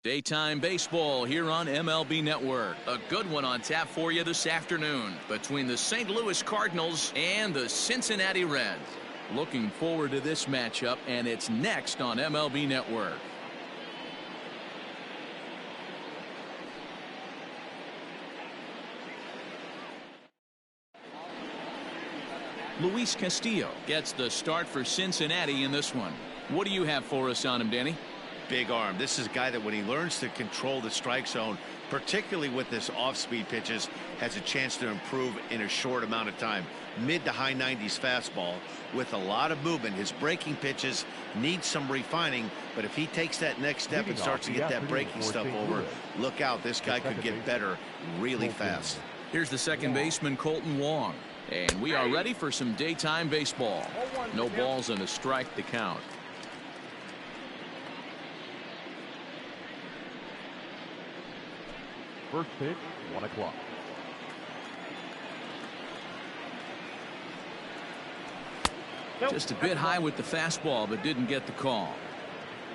Daytime baseball here on MLB Network. A good one on tap for you this afternoon between the St. Louis Cardinals and the Cincinnati Reds. Looking forward to this matchup, and it's next on MLB Network. Luis Castillo gets the start for Cincinnati in this one. What do you have for us on him, Danny? Big arm. This is a guy that when he learns to control the strike zone, particularly with this off-speed pitches, has a chance to improve in a short amount of time. Mid to high 90s fastball with a lot of movement. His breaking pitches need some refining, but if he takes that next step and starts to get that breaking stuff over, look out. This guy could get better really fast. Here's the second baseman, Colton Wong. And we are ready for some daytime baseball. No balls and a strike to count. First pitch, 1 o'clock. Just a bit high with the fastball, but didn't get the call.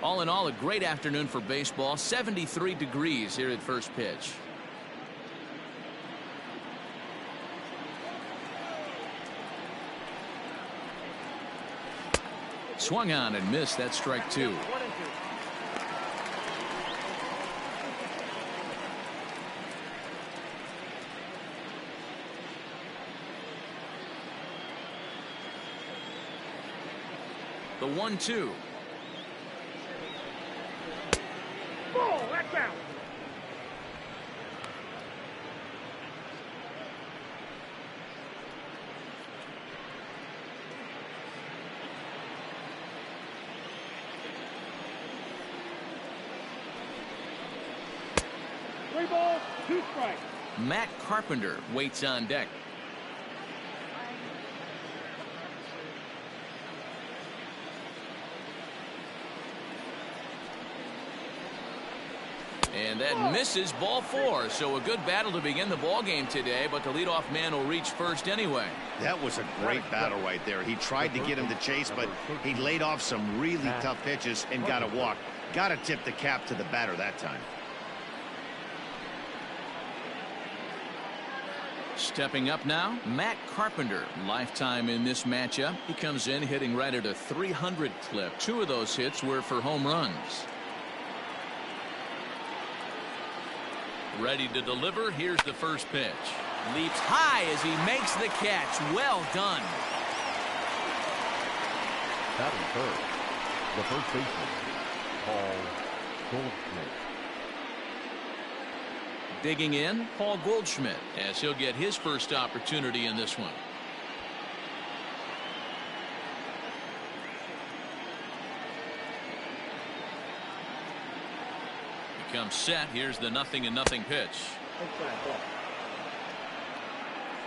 All in all, a great afternoon for baseball. 73 degrees here at first pitch. Swung on and missed. That strike two. The 1-2. Ball, that's out. Three balls, 2 strikes. Matt Carpenter waits on deck. And that misses, ball 4. So a good battle to begin the ball game today, but the leadoff man will reach first anyway. That was a great battle right there. He tried to get him to chase, but he laid off some really tough pitches and got a walk. Got to tip the cap to the batter that time. Stepping up now, Matt Carpenter. Lifetime in this matchup. He comes in hitting right at a 300 clip. 2 of those hits were for home runs. Ready to deliver. Here's the first pitch. Leaps high as he makes the catch. Well done. Batting third, the first baseman, Paul Goldschmidt. Digging in, Paul Goldschmidt, as he'll get his first opportunity in this one. Comes set. Here's the 0-0 pitch.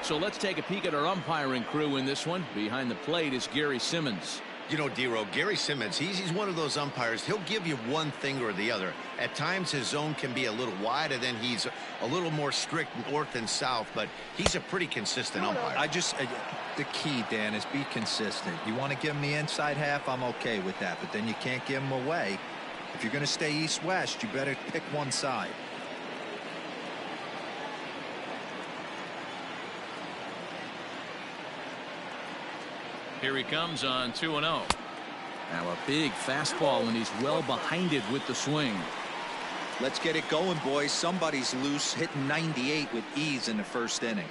So let's take a peek at our umpiring crew in this one. Behind the plate is Gary Simmons. You know, D-Row, Gary Simmons, he's one of those umpires. He'll give you one thing or the other. At times his zone can be a little wide, and then he's a little more strict north and south, but he's a pretty consistent umpire. The key, Dan, is be consistent. You want to give him the inside half, I'm okay with that, but then you can't give him away. If you're going to stay east-west, you better pick one side. Here he comes on 2-0. Now a big fastball, and he's well behind it with the swing. Let's get it going, boys. Somebody's loose, hitting 98 with ease in the first inning.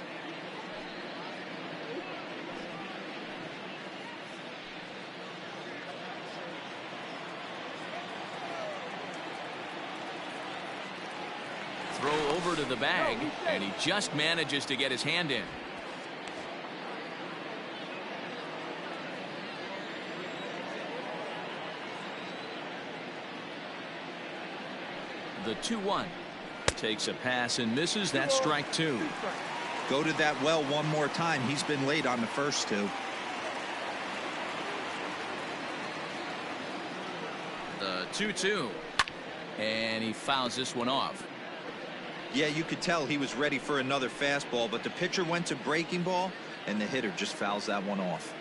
Throw over to the bag, and he just manages to get his hand in. The 2-1 takes a pass and misses. That strike 2. Go to that well one more time. He's been late on the first 2. The 2-2, and he fouls this one off. Yeah, you could tell he was ready for another fastball, but the pitcher went to breaking ball, and the hitter just fouls that one off.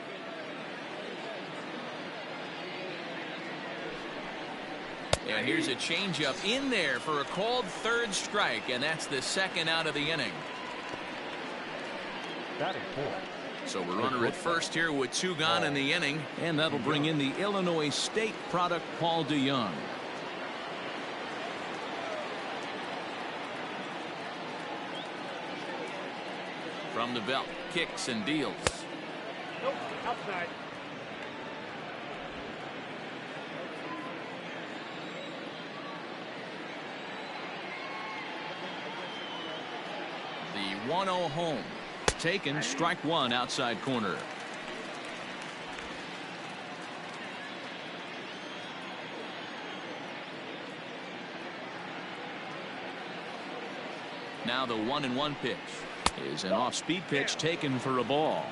And here's a changeup in there for a called third strike, and that's the second out of the inning. Batting fourth. So we're runner at first here with 2 gone in the inning, and that'll bring in the Illinois State product, Paul DeYoung. From the belt, kicks and deals. Nope, outside. The 1-0 home. Taken, strike 1 outside corner. Now the 1-1 pitch is an off-speed pitch taken for a ball.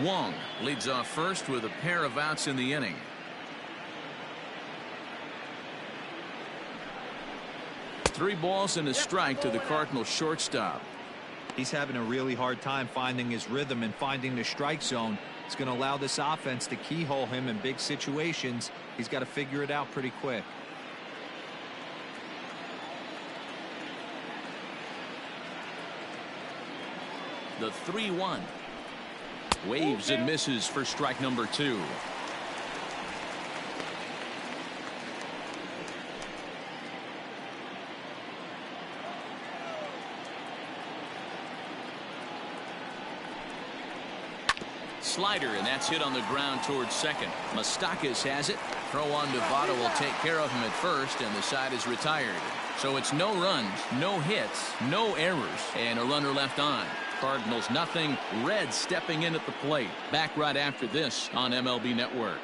Wong leads off first with a pair of outs in the inning. Three balls and a strike to the Cardinals shortstop. He's having a really hard time finding his rhythm and finding the strike zone. It's going to allow this offense to keyhole him in big situations. He's got to figure it out pretty quick. The 3-1. Waves and misses for strike number 2. Slider, and that's hit on the ground towards second. Moustakas has it. Throw on to Votto will take care of him at first, and the side is retired. So it's no runs, no hits, no errors, and a runner left on. Cardinals nothing. Reds stepping in at the plate. Back right after this on MLB Network.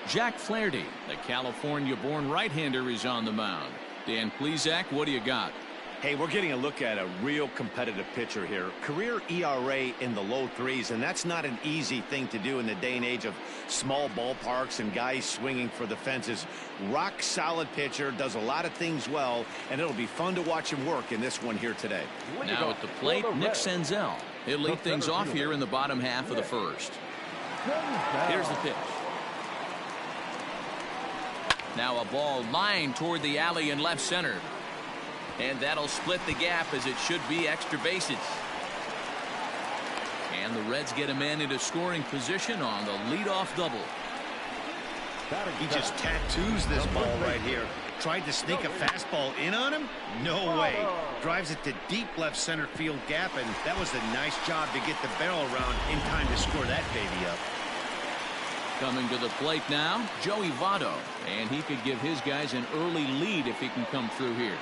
Jack Flaherty, the California-born right-hander, is on the mound. Dan Plesac, what do you got? Hey, we're getting a look at a real competitive pitcher here. Career ERA in the low 3s, and that's not an easy thing to do in the day and age of small ballparks and guys swinging for the fences. Rock solid pitcher, does a lot of things well, and it'll be fun to watch him work in this one here today. Now at the plate, Nick Senzel. He'll lead things off here in the bottom half of the first. Here's the pitch. Now a ball lined toward the alley in left center. And that'll split the gap, as it should be extra bases. And the Reds get a man into scoring position on the leadoff double. He just tattoos this ball right here. Tried to sneak a fastball in on him? No way. Drives it to deep left center field gap, and that was a nice job to get the barrel around in time to score that baby up. Coming to the plate now, Joey Votto. And he could give his guys an early lead if he can come through here.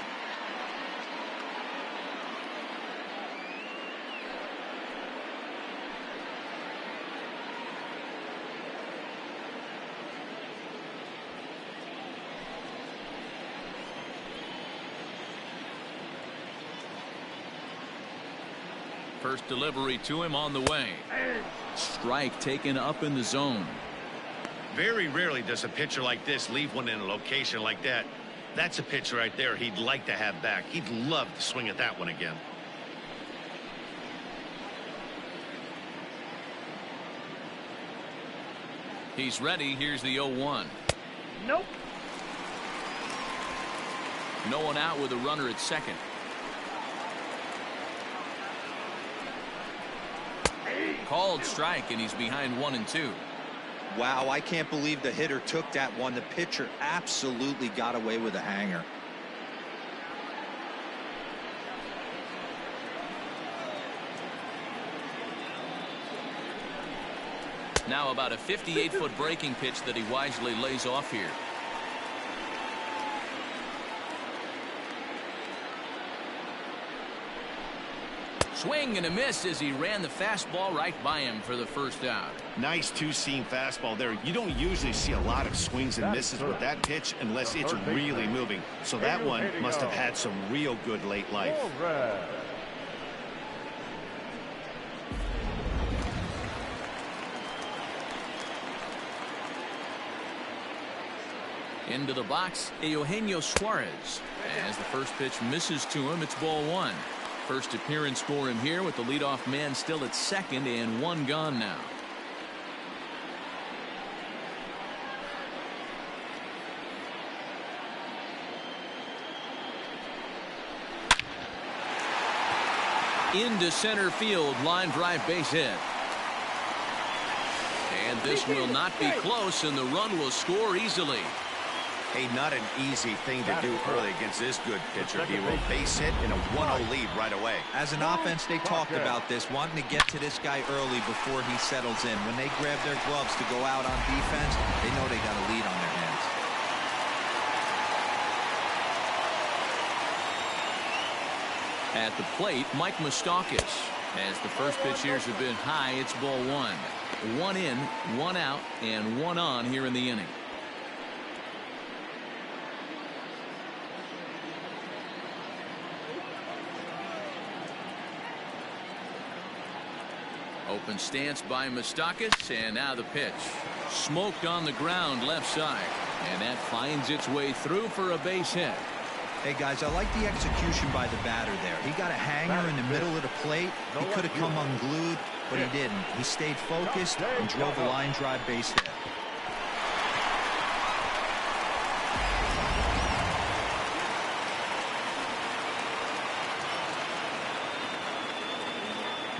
First delivery to him on the way. Strike taken up in the zone. Very rarely does a pitcher like this leave one in a location like that. That's a pitcher right there he'd like to have back. He'd love to swing at that one again. He's ready. Here's the 0-1. Nope. No one out with a runner at second. Called strike, and he's behind 1 and 2. Wow, I can't believe the hitter took that one. The pitcher absolutely got away with a hanger. Now about a 58-foot breaking pitch that he wisely lays off here. Swing and a miss as he ran the fastball right by him for the first out. Nice two-seam fastball there. You don't usually see a lot of swings and misses with that pitch unless it's really moving. So that one must have had some real good late life. Into the box, Eugenio Suarez. As the first pitch misses to him, it's ball 1. First appearance for him here with the leadoff man still at second and 1 gone now. Into center field, line drive base hit. And this will not be close, and the run will score easily. Hey, not an easy thing to do early against this good pitcher. He will base hit in a 1-0 lead right away. As an offense, they talked about this, wanting to get to this guy early before he settles in. When they grab their gloves to go out on defense, they know they got a lead on their hands. At the plate, Mike Moustakas. As the first pitch here has been high, it's ball one. One in, one out, and one on here in the inning. Open stance by Moustakas, and now the pitch. Smoked on the ground left side, and that finds its way through for a base hit. Hey, guys, I like the execution by the batter there. He got a hanger in the middle of the plate. He could have come unglued, but he didn't. He stayed focused and drove a line drive base hit.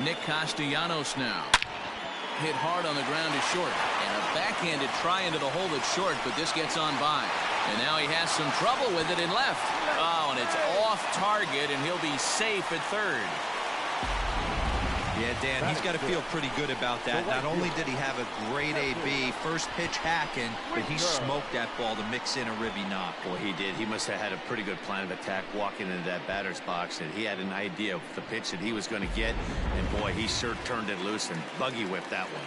Nick Castellanos now. Hit hard on the ground to short. And a backhanded try into the hole that's short, but this gets on by. And now he has some trouble with it in left. Oh, and it's off target, and he'll be safe at third. Yeah, Dan, he's got to feel pretty good about that. Not only did he have a great AB, first pitch hacking, but he smoked that ball to mix in a ribby knock. Well, he did. He must have had a pretty good plan of attack walking into that batter's box, and he had an idea of the pitch that he was going to get. And boy, he sure turned it loose and buggy whipped that one.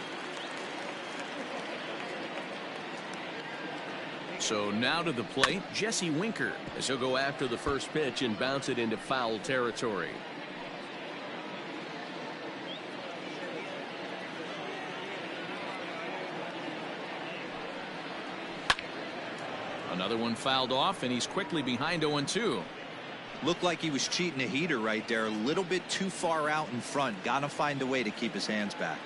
So now to the plate, Jesse Winker, as he'll go after the first pitch and bounce it into foul territory. Another one fouled off, and he's quickly behind 0-2. Looked like he was cheating a heater right there, a little bit too far out in front. Got to find a way to keep his hands back.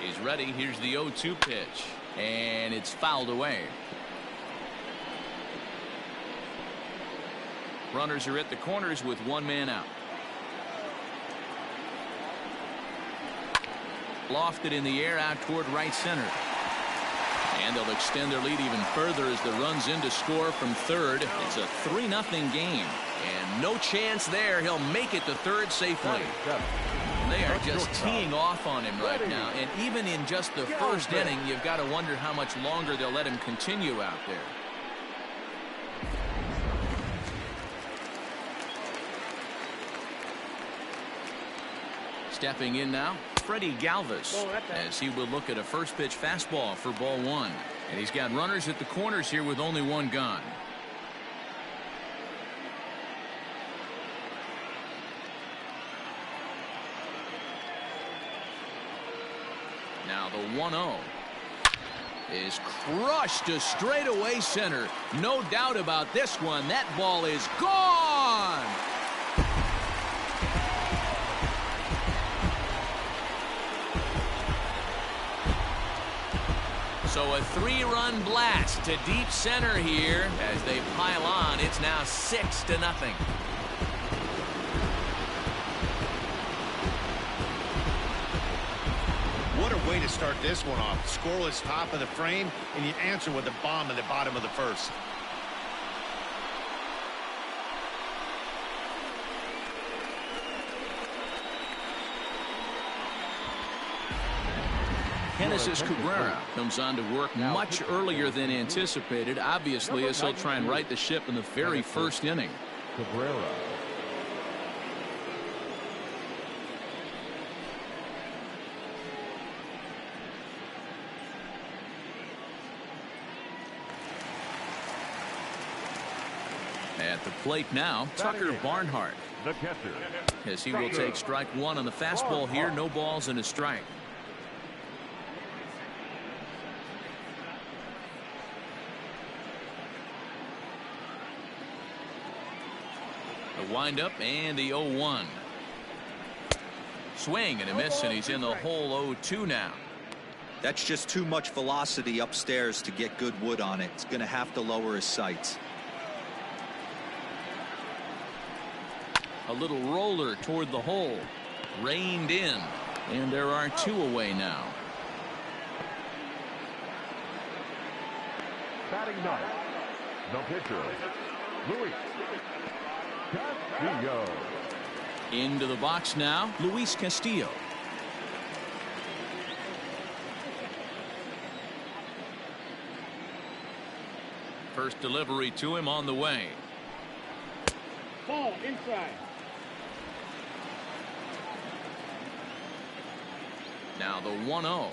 He's ready. Here's the 0-2 pitch, and it's fouled away. Runners are at the corners with one man out. Lofted in the air out toward right center. And they'll extend their lead even further as the run's in to score from third. It's a 3-0 game. And no chance there. He'll make it to third safely. They are just teeing off on him right now. And even in just the first inning, you've got to wonder how much longer they'll let him continue out there. Stepping in now, Freddie Galvis, as he will look at a first pitch fastball for ball one. And he's got runners at the corners here with only one gone. Now the 1-0 is crushed to straightaway center. No doubt about this one. That ball is gone. So a 3-run blast to deep center here as they pile on. It's now 6-0. What a way to start this one off. Scoreless top of the frame, and you answer with a bomb in the bottom of the first. Genesis Cabrera comes on to work much earlier than anticipated, obviously, as he'll try and right the ship in the very first inning. Cabrera. At the plate now, Tucker Barnhart, The catcher. as he will take strike one on the fastball here. No balls and a strike. The windup and the 0-1. Swing and a miss, and he's in the hole 0-2 now. That's just too much velocity upstairs to get good wood on it. It's going to have to lower his sights. A little roller toward the hole. Reined in. And there are 2 away now. Batting ninth, the pitcher, Luis Castillo. Into the box now, Luis Castillo. First delivery to him on the way. Ball inside. Now the 1-0.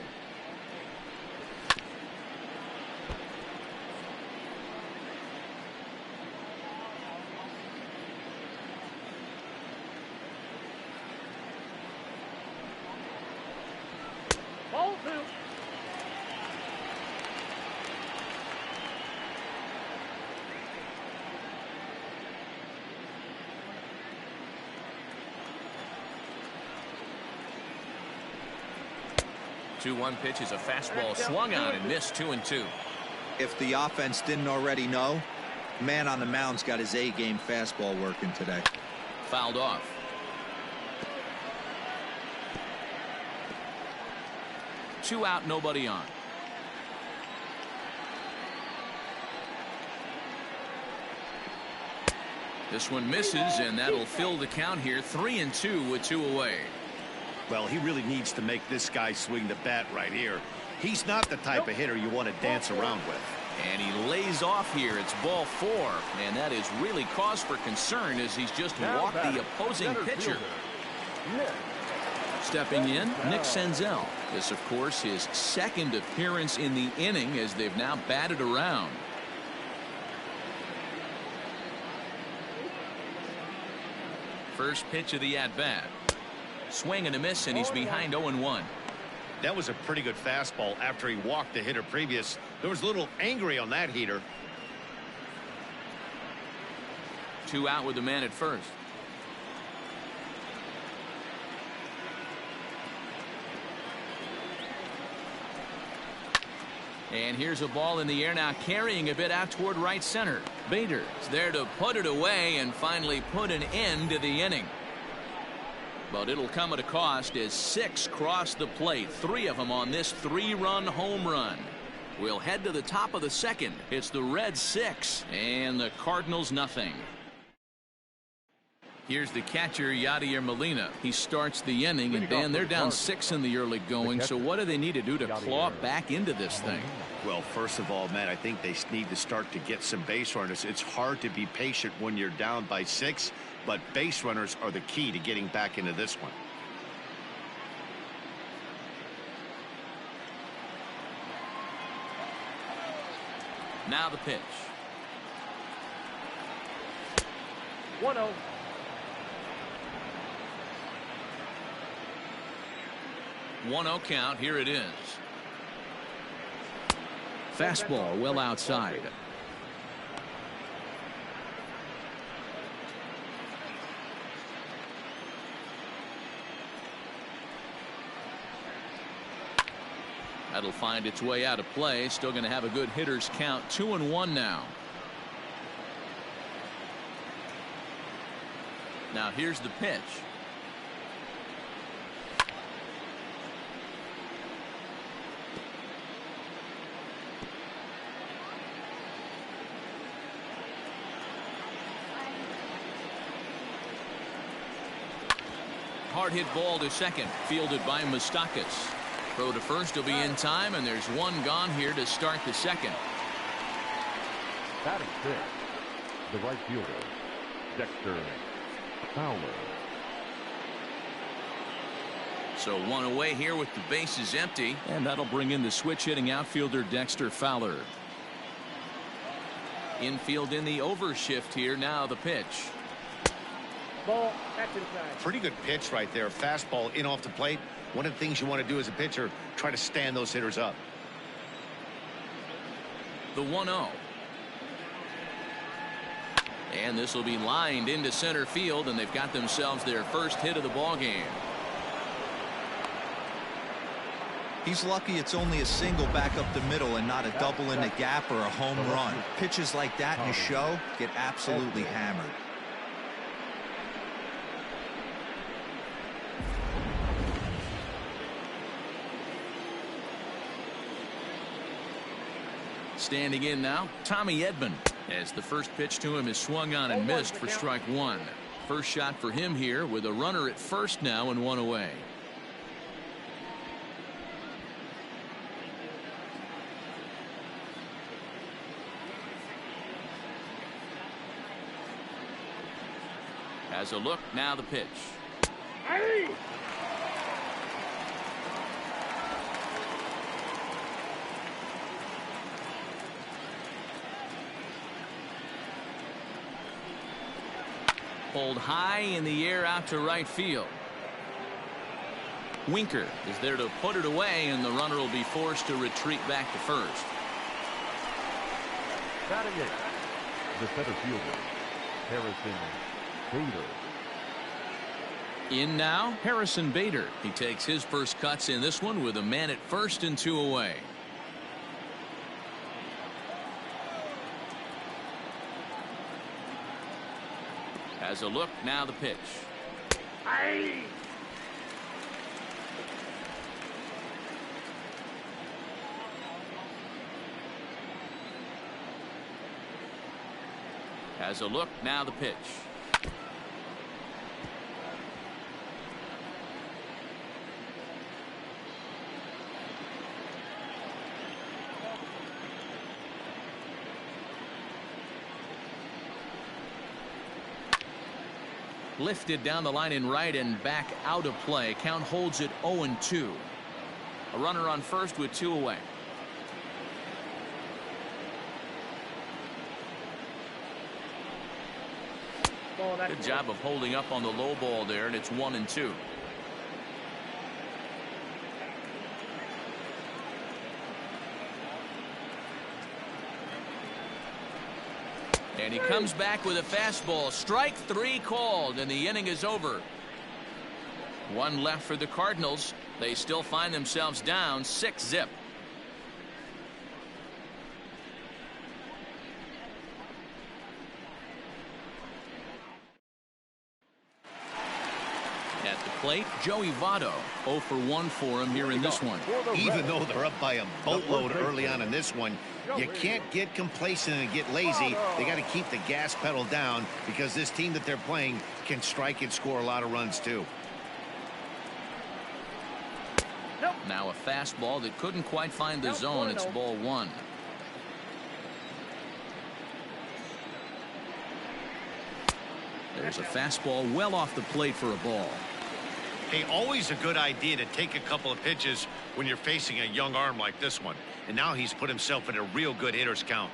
Ball 2. Two-one pitch is a fastball swung on and missed. 2-2. If the offense didn't already know, man on the mound's got his A-game fastball working today. Fouled off. Two out, nobody on. This one misses, and that'll fill the count here. 3-2 with 2 away. Well, he really needs to make this guy swing the bat right here. He's not the type of hitter you want to dance around with. And he lays off here. It's ball 4, and that is really cause for concern as he's just walked the opposing pitcher. Stepping in, Nick Senzel. This, of course, his second appearance in the inning as they've now batted around. First pitch of the at-bat. Swing and a miss, and he's behind 0-1. That was a pretty good fastball after he walked the hitter previous. There was a little angry on that heater. 2 out with the man at first. And here's a ball in the air now, carrying a bit out toward right center. Bader's there to put it away and finally put an end to the inning. But it'll come at a cost as 6 cross the plate, 3 of them on this 3-run home run. We'll head to the top of the second. It's the Reds 6 and the Cardinals nothing. Here's the catcher, Yadier Molina. He starts the inning, and Dan, they're down 6 in the early going. So what do they need to do to claw back into this thing? Well, first of all, Matt, I think they need to start to get some base runners. It's hard to be patient when you're down by 6, but base runners are the key to getting back into this one. Now the pitch. 1-0. 1-0 count. Here it is. Fastball well outside. That'll find its way out of play. Still going to have a good hitter's count. 2-1 now. Now here's the pitch. Hard hit ball to second, fielded by Moustakas. Throw to first will be in time, and there's 1 gone here to start the second. Batting 6, the right fielder, Dexter Fowler. So 1 away here with the bases empty, and that'll bring in the switch hitting outfielder Dexter Fowler. Infield in the overshift here. Now the pitch. Ball, that's inside. Pretty good pitch right there. Fastball in off the plate. One of the things you want to do as a pitcher, try to stand those hitters up. The 1-0. And this will be lined into center field, and they've got themselves their first hit of the ball game. He's lucky it's only a single back up the middle and not a double in the gap or a home run. Pitches like that in a show get absolutely hammered. Standing in now, Tommy Edman, as the first pitch to him is swung on and missed for strike one. First shot for him here with a runner at first now and one away. Has a look, now the pitch. Hey! Pulled high in the air out to right field. Winker is there to put it away, and the runner will be forced to retreat back to first. Batting it, the center fielder, Harrison Bader. In now, Harrison Bader. He takes his first cuts in this one with a man at first and two away. Has a look, now the pitch. Hey! Has a look, now the pitch. Lifted down the line in right and back out of play. Count holds it 0-2. A runner on first with two away. Good job of holding up on the low ball there, and it's 1-2. And he comes back with a fastball. Strike three called, and the inning is over. One left for the Cardinals. They still find themselves down 6-0. At the plate, Joey Votto. 0 for 1 for him here in this one. Even though they're up by a boatload early on in this one, you can't get complacent and get lazy. They got to keep the gas pedal down because this team that they're playing can strike and score a lot of runs too. Now a fastball that couldn't quite find the zone. It's ball one. There's a fastball well off the plate for a ball. Hey, always a good idea to take a couple of pitches when you're facing a young arm like this one. And now he's put himself in a real good hitter's count.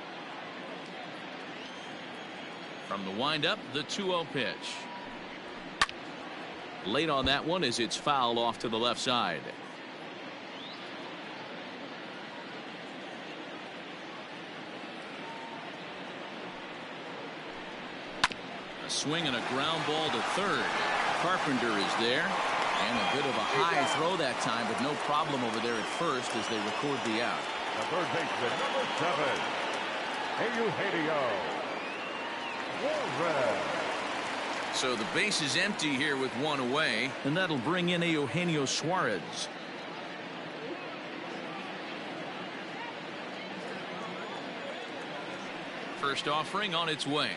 From the windup, the 2-0 pitch. Late on that one as it's fouled off to the left side. A swing and a ground ball to third. Carpenter is there. And a bit of a high throw that time, but no problem over there at first as they record the out. The third baseman, number 7, Eugenio Suarez. So the base is empty here with one away, and that'll bring in Eugenio Suarez. First offering on its way.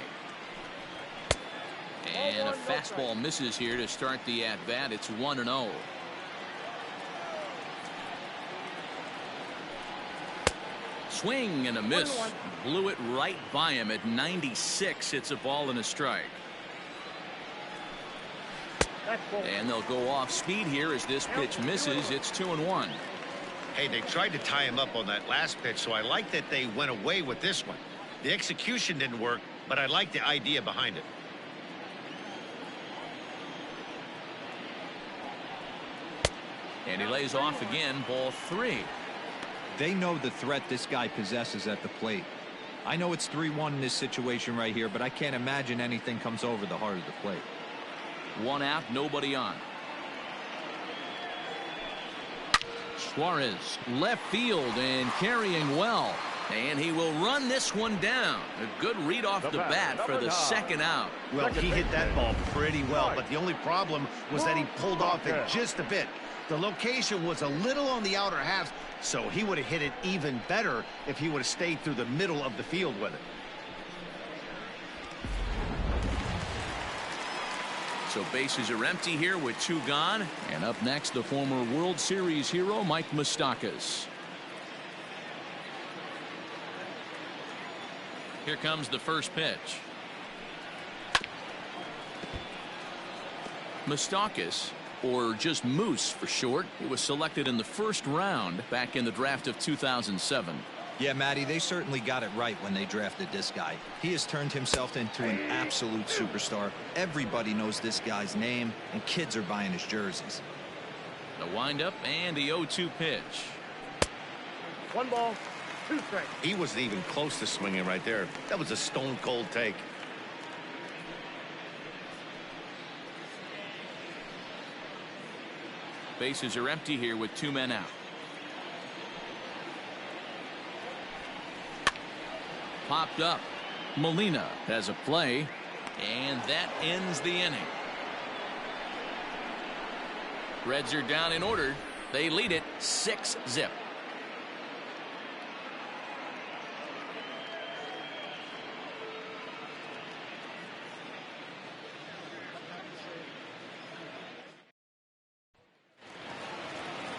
And a fastball misses here to start the at-bat. It's 1-0. Swing and a miss. Blew it right by him at 96. It's a ball and a strike. And they'll go off speed here as this pitch misses. It's 2-1. Hey, they tried to tie him up on that last pitch, so I like that they went away with this one. The execution didn't work, but I like the idea behind it. And he lays off again, ball 3. They know the threat this guy possesses at the plate. I know it's 3-1 in this situation right here, but I can't imagine anything comes over the heart of the plate. One out, nobody on. Suarez, left field and carrying well. And he will run this one down. A good read off the bat for the second out. Well, he hit that ball pretty well, but the only problem was that he pulled off it just a bit. The location was a little on the outer half, so he would have hit it even better if he would have stayed through the middle of the field with it. So bases are empty here with 2 gone. And up next, the former World Series hero, Mike Moustakas. Here comes the first pitch. Moustakas, or just Moose for short, he was selected in the first round back in the draft of 2007. Yeah, Matty, they certainly got it right when they drafted this guy. He has turned himself into an absolute superstar. Everybody knows this guy's name, and kids are buying his jerseys. The windup and the 0-2 pitch. 1 ball, 2 strikes. He wasn't even close to swinging right there. That was a stone-cold take. Bases are empty here with 2 men out. Popped up. Molina has a play, and that ends the inning. Reds are down in order. They lead it 6-0.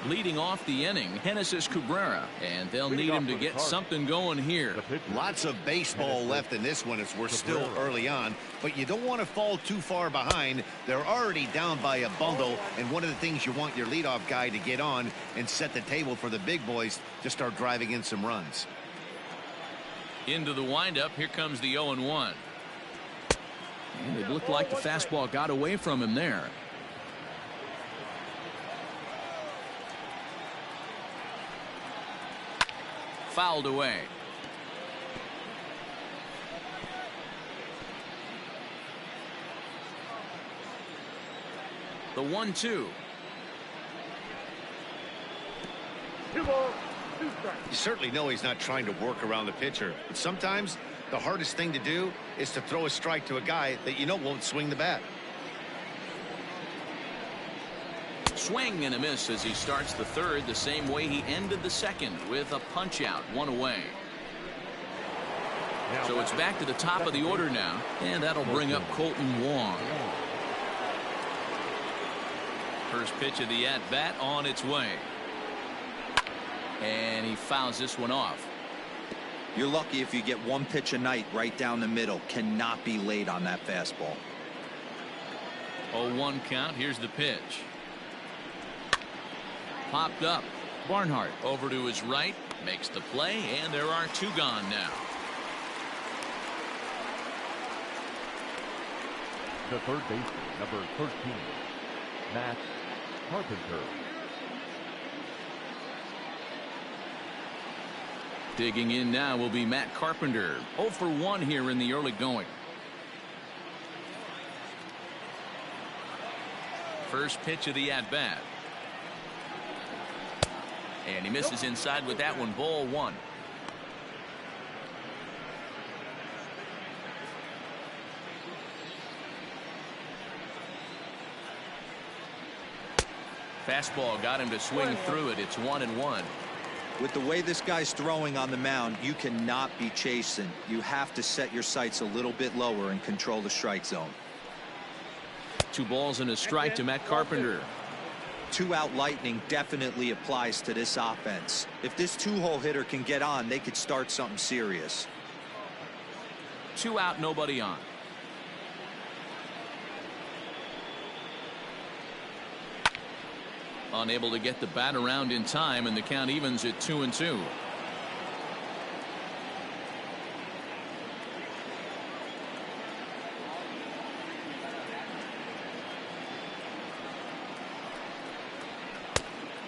Leading off the inning, Genesis Cabrera, and they'll need him to get something going here. Lots of baseball left in this one as we're still early on, but you don't want to fall too far behind. They're already down by a bundle, and one of the things you want your leadoff guy to get on and set the table for the big boys to start driving in some runs. Into the windup, here comes the 0-1. And it looked like the fastball got away from him there. Fouled away. The 1-2. 2 balls, 2 strikes. You certainly know he's not trying to work around the pitcher, but sometimes the hardest thing to do is to throw a strike to a guy that you know won't swing the bat. Swing and a miss as he starts the third the same way he ended the second with a punch out, 1 away. So it's back to the top of the order now, and that'll bring up Colton Wong. First pitch of the at-bat on its way. And he fouls this one off. You're lucky if you get 1 pitch a night right down the middle. Cannot be late on that fastball. 0-1 count. Here's the pitch. Popped up. Barnhart over to his right, makes the play, and there are 2 gone now. The third baseman, number 13, Matt Carpenter. Digging in now will be Matt Carpenter. 0 for 1 here in the early going. First pitch of the at-bat. And he misses inside with that one. Ball 1. Fastball got him to swing through it. It's 1-1. With the way this guy's throwing on the mound, you cannot be chasing. You have to set your sights a little bit lower and control the strike zone. 2 balls and a strike to Matt Carpenter. 2-out lightning definitely applies to this offense. If this 2-hole hitter can get on, they could start something serious. 2 out, nobody on. Unable to get the bat around in time, and the count evens at 2-2.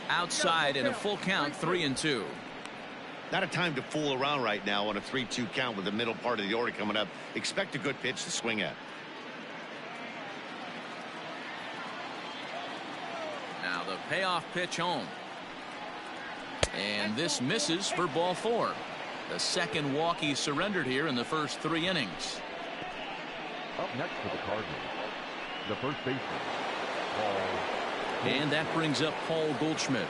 Outside and a full count, 3-2. Not a time to fool around right now on a 3-2 count with the middle part of the order coming up. Expect a good pitch to swing at. Now the payoff pitch home. And this misses for ball 4. The second walk he surrendered here in the first 3 innings. Up next for the Cardinals, the first baseman, Paul. And that brings up Paul Goldschmidt.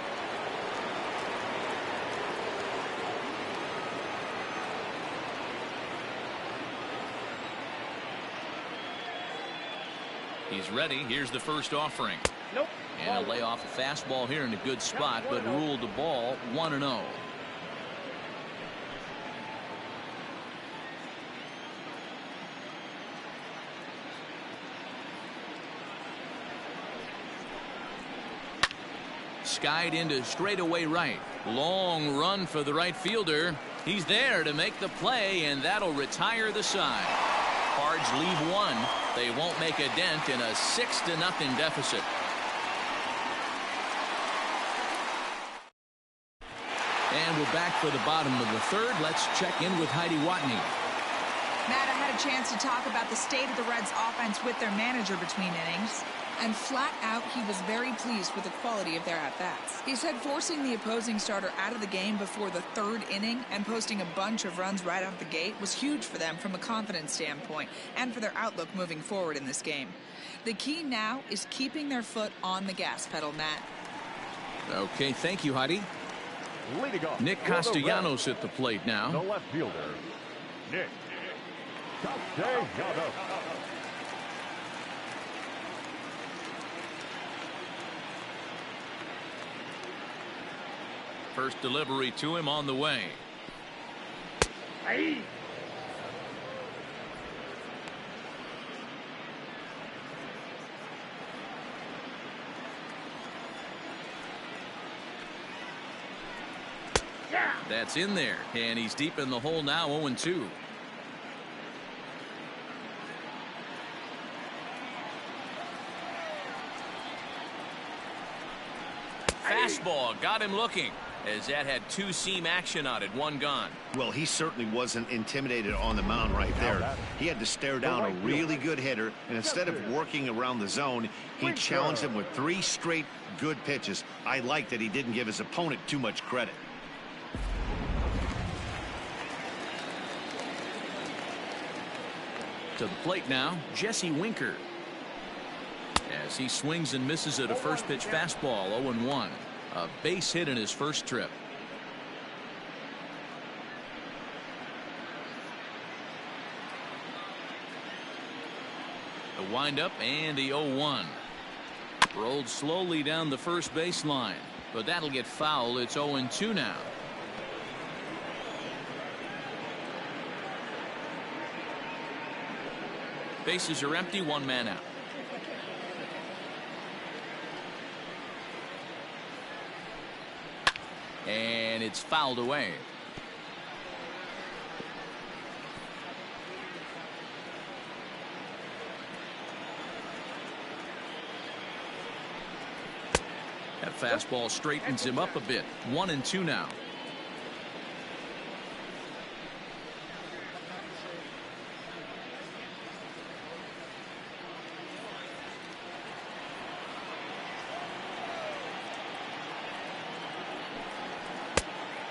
He's ready. Here's the first offering. Nope. And a lay off a fastball here in a good spot, but ruled the ball 1-0. Skied into straightaway right. Long run for the right fielder. He's there to make the play, and that'll retire the side. Cards leave one. They won't make a dent in a 6-0 deficit. And we're back for the bottom of the third. Let's check in with Heidi Watney. Matt, I had a chance to talk about the state of the Reds offense with their manager between innings. And flat out, he was very pleased with the quality of their at-bats. He said forcing the opposing starter out of the game before the 3rd inning and posting a bunch of runs right out the gate was huge for them from a confidence standpoint and for their outlook moving forward in this game. The key now is keeping their foot on the gas pedal, Matt. Okay, thank you, Heidi. Leading off, Nick Castellanos at the plate the now. left fielder, Nick Castellanos. First delivery to him on the way. Hey. Yeah. That's in there, and he's deep in the hole now, 0-2. Fastball got him looking, as that had 2-seam action on it, 1 gone. Well, he certainly wasn't intimidated on the mound right there. He had to stare down a really good hitter, and instead of working around the zone, he challenged him with 3 straight good pitches. I like that he didn't give his opponent too much credit. To the plate now, Jesse Winker. As he swings and misses at a first pitch fastball, 0-1. A base hit in his first trip. The windup and the 0-1. Rolled slowly down the first baseline, but that'll get foul. It's 0-2 now. Bases are empty, 1 man out. And it's fouled away. That fastball straightens him up a bit. 1-2 now.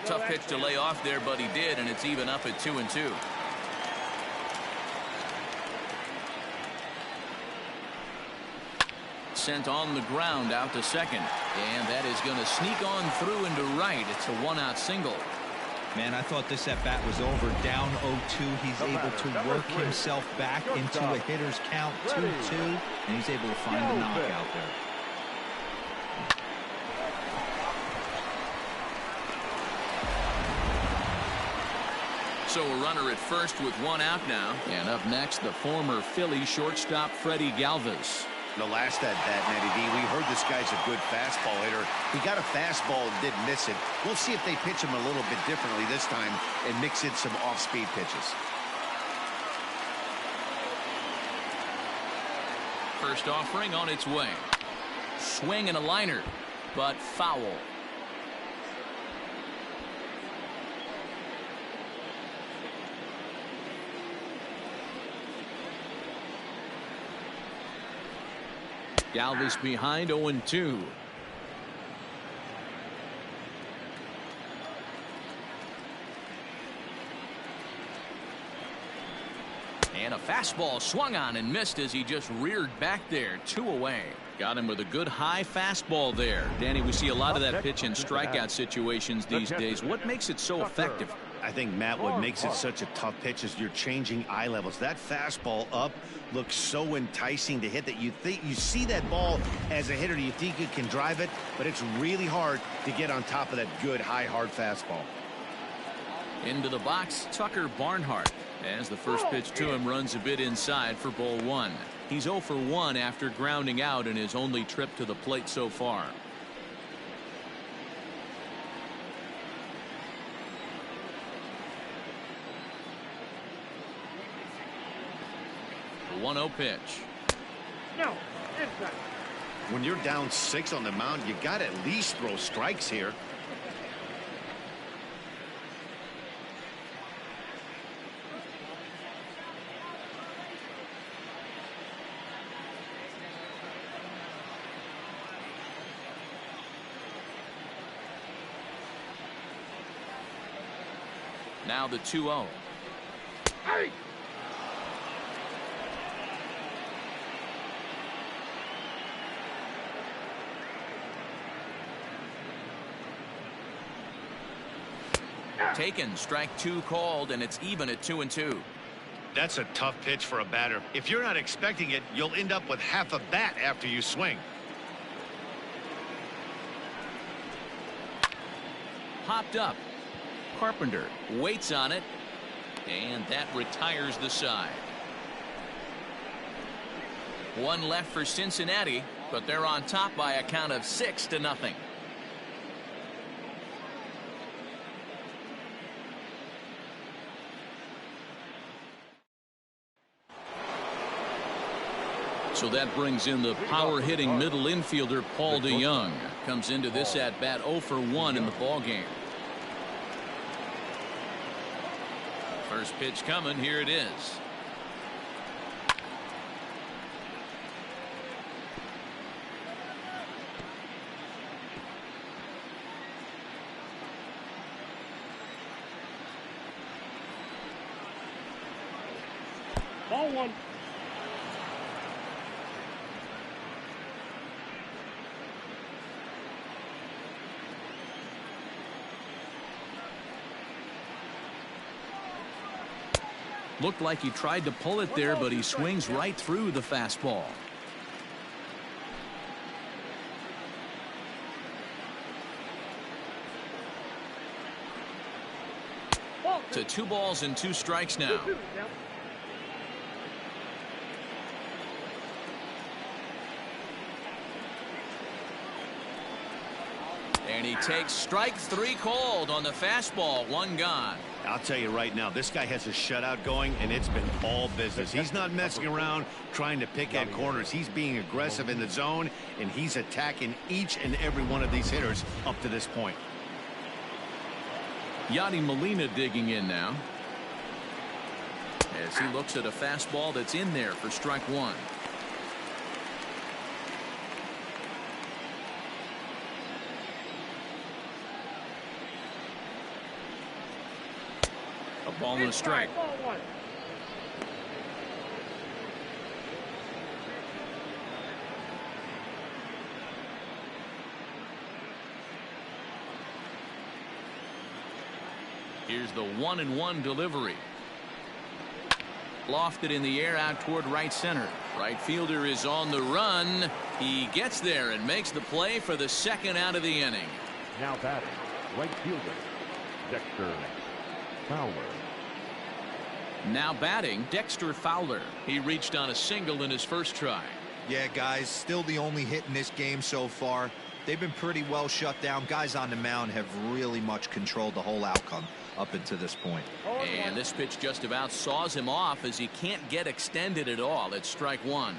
Tough pitch to lay off there, but he did, and it's even up at 2-2. Sent on the ground out to second, and that is going to sneak on through into right. It's a 1-out single. Man, I thought this at-bat was over. Down 0-2. He's able to work himself back into a hitter's count, 2-2, and he's able to find the knockout there. So a runner at first with 1 out now. And up next, the former Philly shortstop Freddie Galvis. The last at-bat, Matty D, we heard this guy's a good fastball hitter. He got a fastball and didn't miss it. We'll see if they pitch him a little bit differently this time and mix in some off-speed pitches. First offering on its way. Swing and a liner, but foul. Galvis behind, 0-2. And a fastball swung on and missed as he just reared back there. 2 away. Got him with a good high fastball there. Danny, we see a lot of that pitch in strikeout situations these days. What makes it so effective? I think, Matt, what makes it such a tough pitch is you're changing eye levels. That fastball up looks so enticing to hit that you see that ball as a hitter, you think you can drive it, but it's really hard to get on top of that good high hard fastball. Into the box, Tucker Barnhart, as the first pitch to him runs a bit inside for ball 1. He's 0 for 1 after grounding out in his only trip to the plate so far. The 1-0 pitch. No, inside. When you're down 6 on the mound, you got to at least throw strikes here. Now the 2-0. Hey! Taken, strike 2 called, and it's even at 2-2. That's a tough pitch for a batter. If you're not expecting it, you'll end up with half a bat after you swing. Popped up. Carpenter waits on it, and that retires the side. 1 left for Cincinnati, but they're on top by a count of 6-0. So that brings in the power-hitting middle infielder Paul DeYoung. Comes into this at-bat 0 for 1 in the ballgame. First pitch coming. Here it is. Ball 1. Looked like he tried to pull it there, but he swings right through the fastball. To 2 balls and 2 strikes now. And he takes strike 3 called on the fastball. 1 gone. I'll tell you right now, this guy has a shutout going, and it's been all business. He's not messing around trying to pick at corners. He's being aggressive in the zone, and he's attacking each and every one of these hitters up to this point. Yadi Molina digging in now, as he looks at a fastball that's in there for strike 1. A ball and a strike. Ball 1. Here's the 1-1 delivery. Lofted in the air out toward right center. Right fielder is on the run. He gets there and makes the play for the 2nd out of the inning. Now batting, right fielder, Dexter Fowler. Now batting, Dexter Fowler. He reached on a single in his first try. Yeah, guys, still the only hit in this game so far. They've been pretty well shut down. Guys on the mound have really much controlled the whole outcome up until this point. And this pitch just about saws him off as he can't get extended at all. It's strike 1.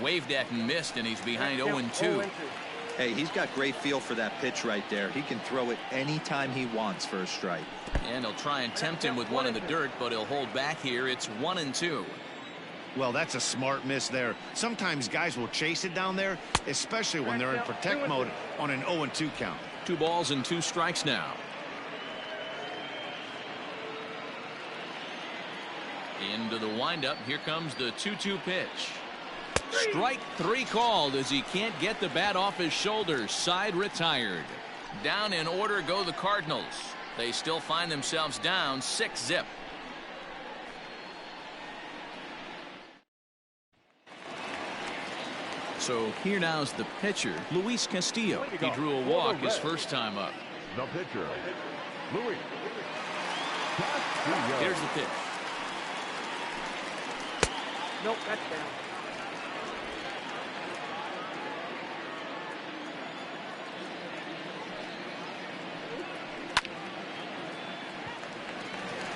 Waved at and missed, and he's behind 0-2. Hey, he's got great feel for that pitch right there. He can throw it anytime he wants for a strike. And he'll try and tempt him with one in the dirt, but he'll hold back here. It's 1-2. Well, that's a smart miss there. Sometimes guys will chase it down there, especially when they're in protect mode on an 0-2 count. 2 balls and 2 strikes now. Into the windup. Here comes the 2-2 pitch. Strike 3 called as he can't get the bat off his shoulders. Side retired. Down in order go the Cardinals. They still find themselves down 6-0. So here now's the pitcher, Luis Castillo. He drew a walk his first time up. The pitcher, Luis. Here's the pitch. Nope, that's down.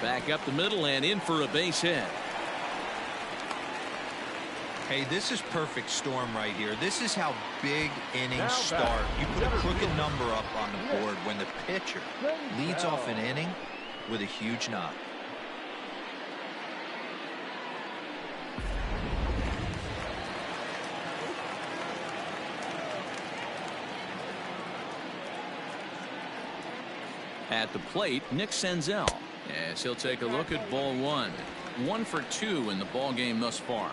Back up the middle and in for a base hit. Hey, this is perfect storm right here. This is how big innings start. You put a crooked number up on the board when the pitcher leads off an inning with a huge knock. At the plate, Nick Senzel. Yes, he'll take a look at ball 1. 1 for 2 in the ball game thus far.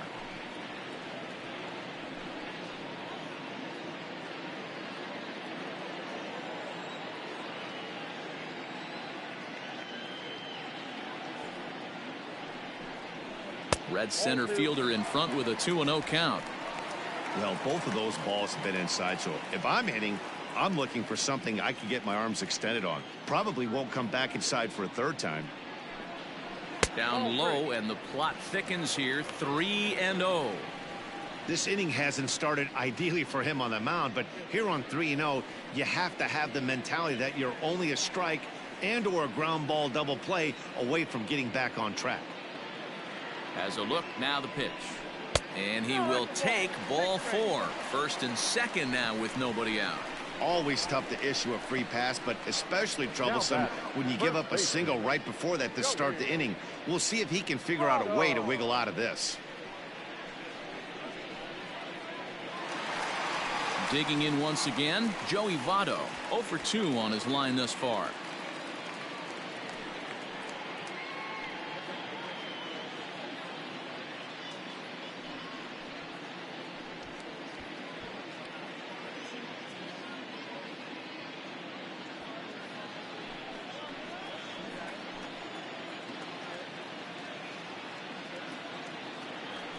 Red center fielder in front with a 2-0 count. Well, both of those balls have been inside, so if I'm hitting, I'm looking for something I can get my arms extended on. Probably won't come back inside for a third time. Down low, and the plot thickens here. 3-0. This inning hasn't started ideally for him on the mound, but here on 3-0, you have to have the mentality that you're only a strike and or a ground ball double play away from getting back on track. As a look, now the pitch. And he will take ball 4. First and second now with nobody out. Always tough to issue a free pass, but especially troublesome when you give up a single right before that to start the inning. We'll see if he can figure out a way to wiggle out of this. Digging in once again, Joey Votto. 0 for 2 on his line thus far.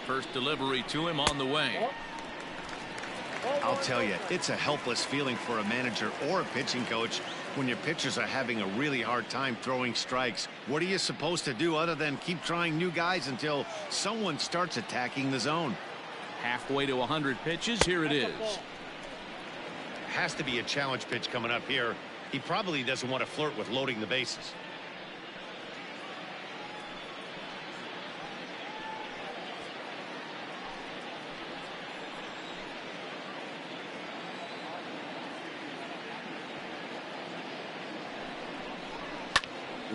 First delivery to him on the way. I'll tell you, it's a helpless feeling for a manager or a pitching coach when your pitchers are having a really hard time throwing strikes. What are you supposed to do other than keep trying new guys until someone starts attacking the zone? Halfway to 100 pitches. Here it is. Has to be a challenge pitch coming up here. He probably doesn't want to flirt with loading the bases.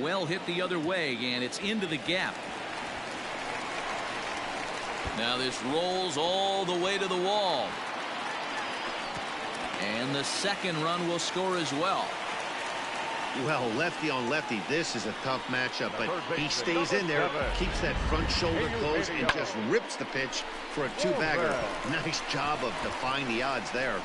Well hit the other way, and it's into the gap. Now this rolls all the way to the wall. And the second run will score as well. Well, lefty on lefty, this is a tough matchup, but he stays in there, keeps that front shoulder closed, and just rips the pitch for a 2-bagger. Nice job of defying the odds there.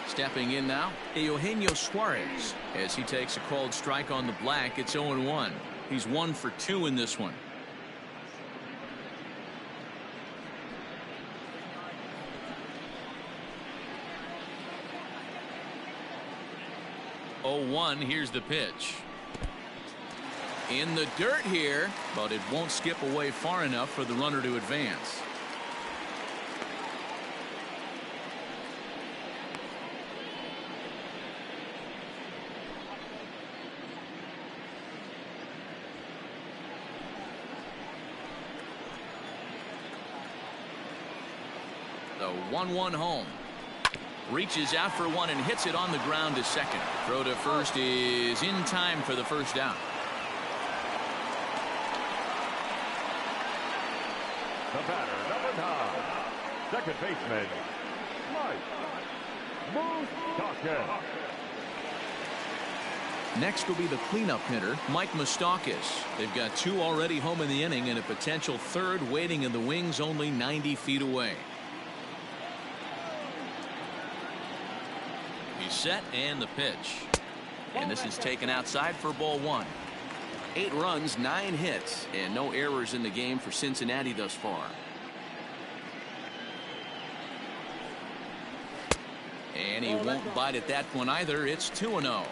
Stepping in now, Eugenio Suarez. As he takes a called strike on the black, it's 0-1. He's 1 for 2 in this one. Here's the pitch. In the dirt here, but it won't skip away far enough for the runner to advance. The 1-1 home. Reaches out for one and hits it on the ground to second. Throw to first is in time for the first down. The batter, number 9, second baseman, Mike Moustakas. Next will be the cleanup hitter, Mike Moustakas. They've got 2 already home in the inning and a potential 3rd waiting in the wings only 90 feet away. He's set and the pitch. And this is taken outside for ball 1. 8 runs, 9 hits, and no errors in the game for Cincinnati thus far. And he won't bite at that one either. It's 2-0.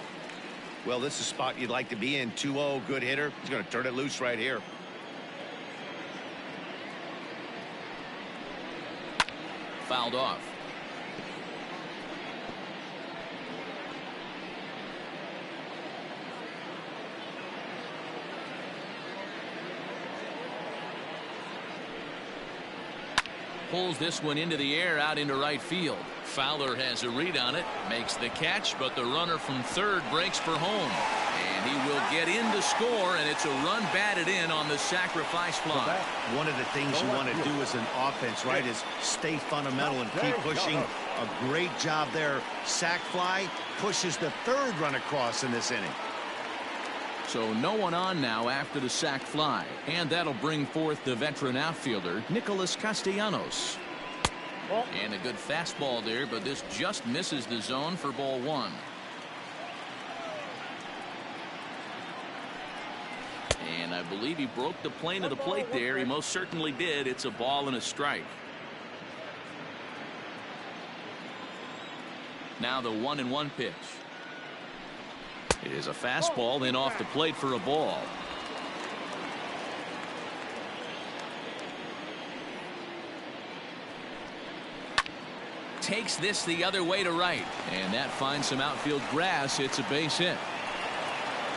Well, this is a spot you'd like to be in. 2-0, good hitter. He's going to turn it loose right here. Fouled off. Pulls this one into the air out into right field. Fowler has a read on it, makes the catch, but the runner from third breaks for home. And he will get in to score, and it's a run batted in on the sacrifice fly. One of the things you want to do as an offense, right, is stay fundamental and keep pushing. A great job there. Sac fly pushes the third run across in this inning. So no one on now after the sac fly, and that'll bring forth the veteran outfielder Nicholas Castellanos. And a good fastball there, but this just misses the zone for ball 1. And I believe he broke the plane of the plate there. He most certainly did. It's a ball and a strike. Now the 1-1 pitch. It is a fastball, then off the plate for a ball. Takes this the other way to right, and that finds some outfield grass. It's a base hit.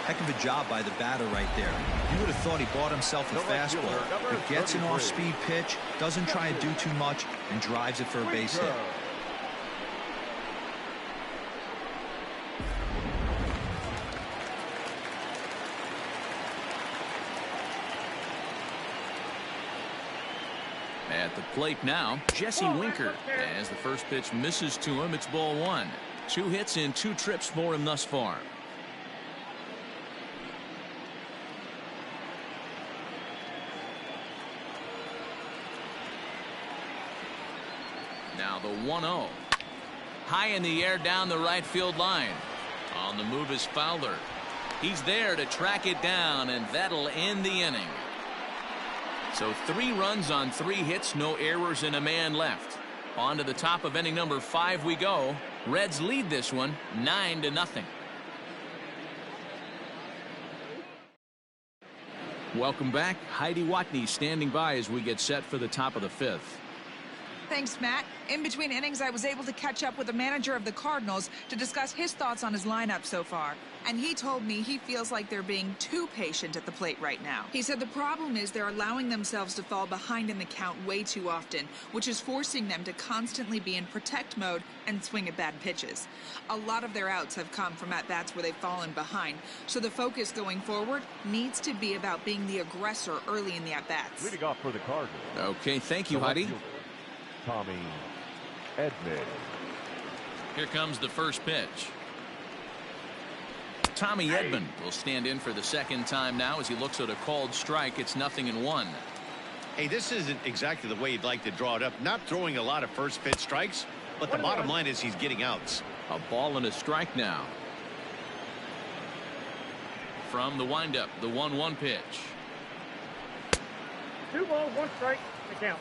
Heck of a job by the batter right there. You would have thought he bought himself a fastball, but gets an off-speed pitch, doesn't try to do too much, and drives it for a base hit. At the plate now, Jesse Winker. As the first pitch misses to him, it's ball 1. 2 hits in 2 trips for him thus far. Now the 1-0. High in the air down the right field line. On the move is Fowler. He's there to track it down, and that'll end the inning. So 3 runs on 3 hits, no errors, and a man left. On to the top of inning number 5 we go. Reds lead this one 9-0. Welcome back. Heidi Watney standing by as we get set for the top of the 5th. Thanks, Matt. In between innings, I was able to catch up with the manager of the Cardinals to discuss his thoughts on his lineup so far. And he told me he feels like they're being too patient at the plate right now. He said the problem is they're allowing themselves to fall behind in the count way too often, which is forcing them to constantly be in protect mode and swing at bad pitches. A lot of their outs have come from at-bats where they've fallen behind, so the focus going forward needs to be about being the aggressor early in the at-bats. Leading off for the Cardinals. Okay, thank you, Heidi. Tommy Edman. Here comes the first pitch. Tommy Edman will stand in for the second time now as he looks at a called strike. It's 0-1. Hey, this isn't exactly the way you'd like to draw it up. Not throwing a lot of first pitch strikes, but the bottom line is he's getting outs. A ball and a strike now. From the windup, the 1-1 pitch. 2 balls, 1 strike, the count.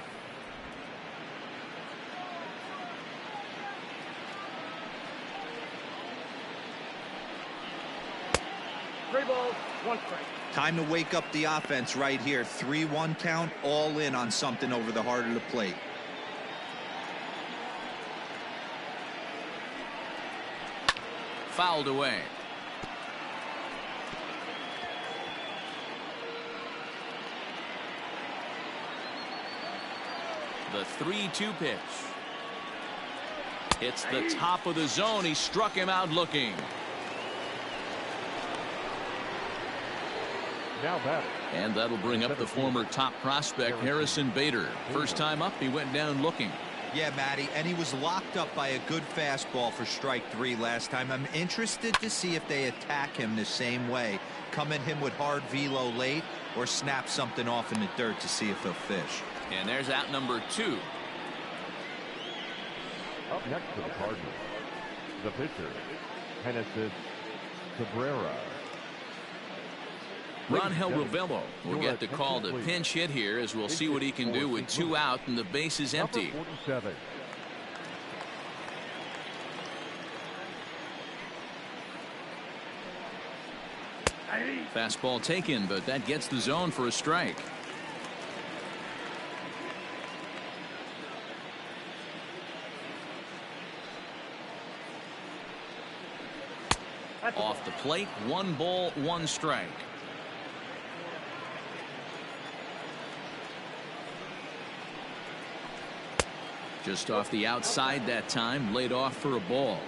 Three balls, 1 strike. Time to wake up the offense right here. 3-1 count, all in on something over the heart of the plate. Fouled away. The 3-2 pitch. It's the top of the zone. He struck him out looking. Now batter. And that'll bring up the former top prospect, Harrison Bader. First time up, he went down looking. Yeah, Matty, and he was locked up by a good fastball for strike 3 last time. I'm interested to see if they attack him the same way. Come at him with hard velo late or snap something off in the dirt to see if he'll fish. And there's out number 2. Up next to the Cardinals, the pitcher, Genesis Cabrera. Rangel Ravelo will get the call to pinch hit here, as we'll see what he can do with 2 out and the base is empty. 47. Fastball taken, but that gets the zone for a strike. Off the plate, 1 ball, 1 strike. Just off the outside that time, laid off for a ball.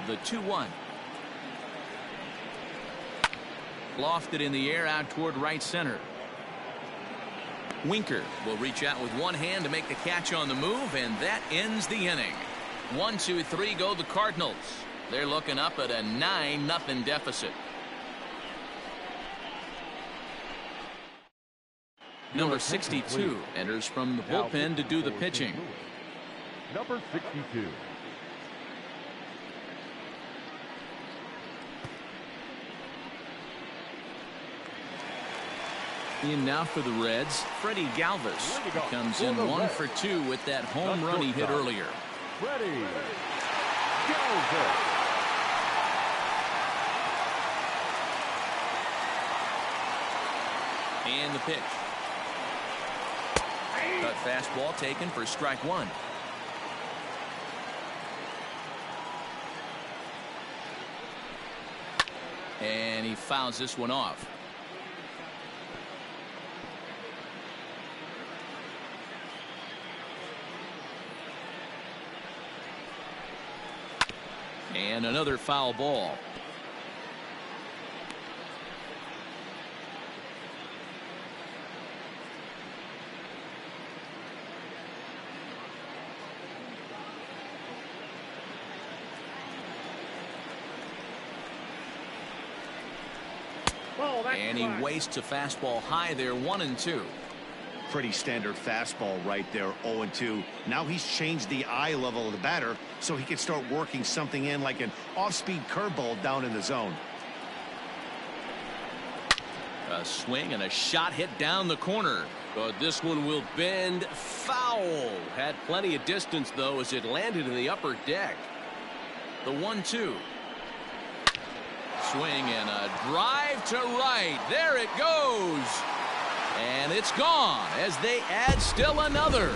The 2-1. Lofted in the air out toward right center. Winker will reach out with one hand to make the catch on the move, and that ends the inning. 1, 2, 3 go the Cardinals. They're looking up at a 9-0 deficit. Number 62 enters from the bullpen to do the pitching. Number 62. In now for the Reds, Freddie Galvis comes in 1 for 2 with that home run he hit earlier. Freddie Galvis. And the pitch. Cut fastball taken for strike 1. And he fouls this one off. And another foul ball. And he wastes a fastball high there, 1-2. Pretty standard fastball right there, 0-2. Now he's changed the eye level of the batter so he can start working something in like an off-speed curveball down in the zone. A swing and a shot hit down the corner. But this one will bend foul. Had plenty of distance, though, as it landed in the upper deck. The 1-2. Swing and a drive to right. There it goes. And it's gone as they add still another.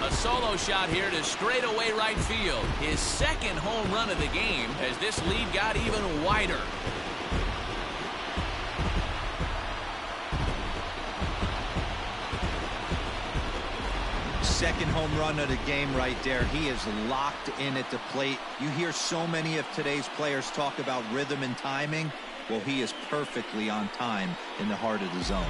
A solo shot here to straightaway right field. His second home run of the game as this lead got even wider. Second home run of the game right there. He is locked in at the plate. You hear so many of today's players talk about rhythm and timing. Well, he is perfectly on time in the heart of the zone.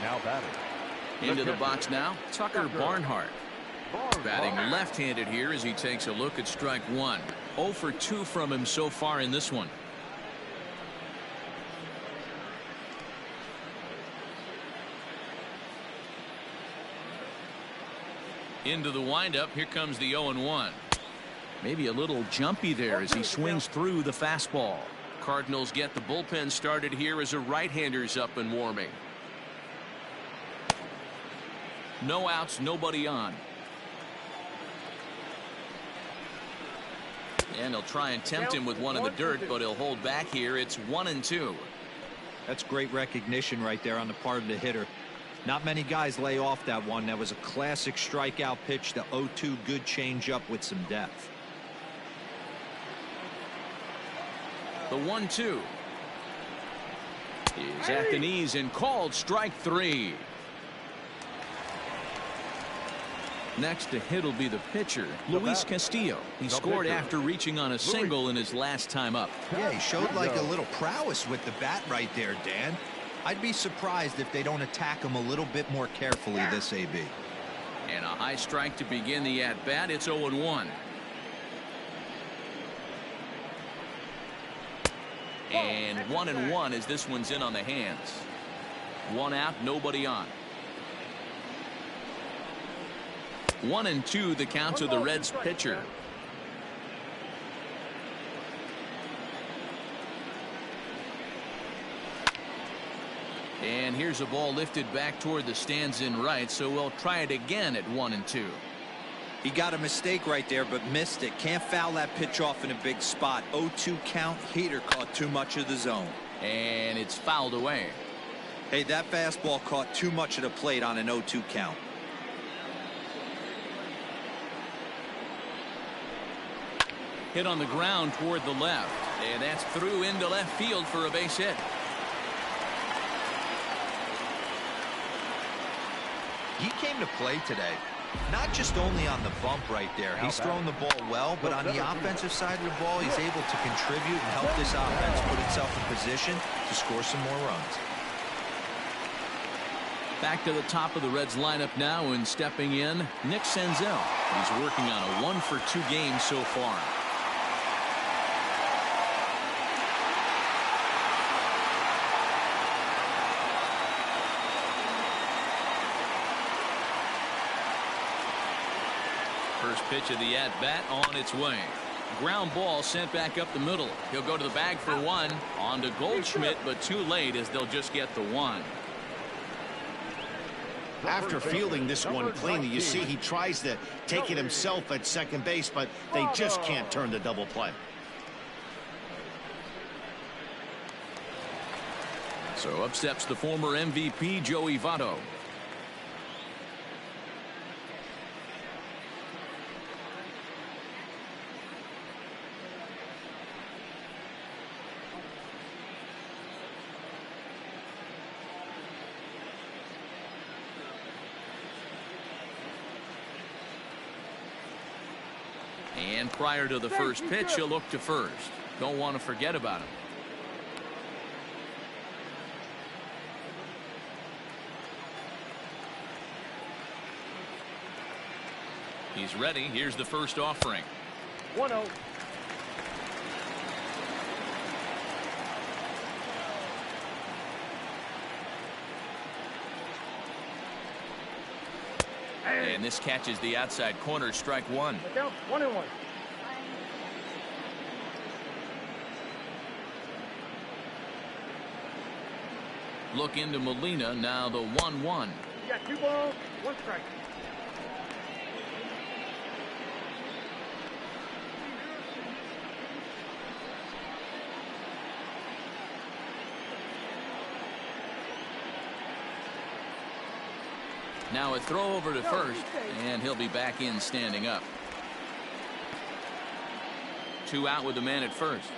Now batting. Into the box now, Tucker Barnhart. Batting left-handed here as he takes a look at strike 1. 0 for 2 from him so far in this one. Into the windup. Here comes the 0-1. Maybe a little jumpy there as he swings through the fastball. Cardinals get the bullpen started here as a right-hander's up and warming. No outs, nobody on. And they'll try and tempt him with one in the dirt, but he'll hold back here. It's 1-2. That's great recognition right there on the part of the hitter. Not many guys lay off that one. That was a classic strikeout pitch. The 0-2 good changeup with some depth. The 1-2 is at the knees and called strike 3. Next to hit will be the pitcher, Luis Castillo. He scored after reaching on a single in his last time up. Yeah, he showed like a little prowess with the bat right there, Dan. I'd be surprised if they don't attack him a little bit more carefully this AB. And a high strike to begin the at-bat. It's 0-1. And 1-1 as this one's in on the hands. 1 out, nobody on. 1-2 the count to the Reds pitcher. And here's a ball lifted back toward the stands in right, so we'll try it again at 1-2. He got a mistake right there, but missed it. Can't foul that pitch off in a big spot. 0-2 count. Heater caught too much of the zone. And it's fouled away. Hey, that fastball caught too much of the plate on an 0-2 count. Hit on the ground toward the left. And that's through into left field for a base hit. He came to play today. Not just only on the bump right there. He's thrown the ball well, but on the offensive side of the ball, he's able to contribute and help this offense put itself in position to score some more runs. Back to the top of the Reds lineup now, and stepping in, Nick Senzel. He's working on a 1-for-2 game so far. First pitch of the at-bat on its way. Ground ball sent back up the middle. He'll go to the bag for one. On to Goldschmidt, but too late as they'll just get the one. After fielding this one cleanly, you see he tries to take it himself at second base, but they just can't turn the double play. So up steps the former MVP, Joey Votto. And prior to the first pitch, he'll look to first. Don't want to forget about him. He's ready. Here's the first offering. 1-0. And this catches the outside corner, strike one. Down 1-1. Look into Molina, now the 1-1. You got 2 balls, 1 strike. Now a throw over to first, and he'll be back in standing up. 2 out with the man at first.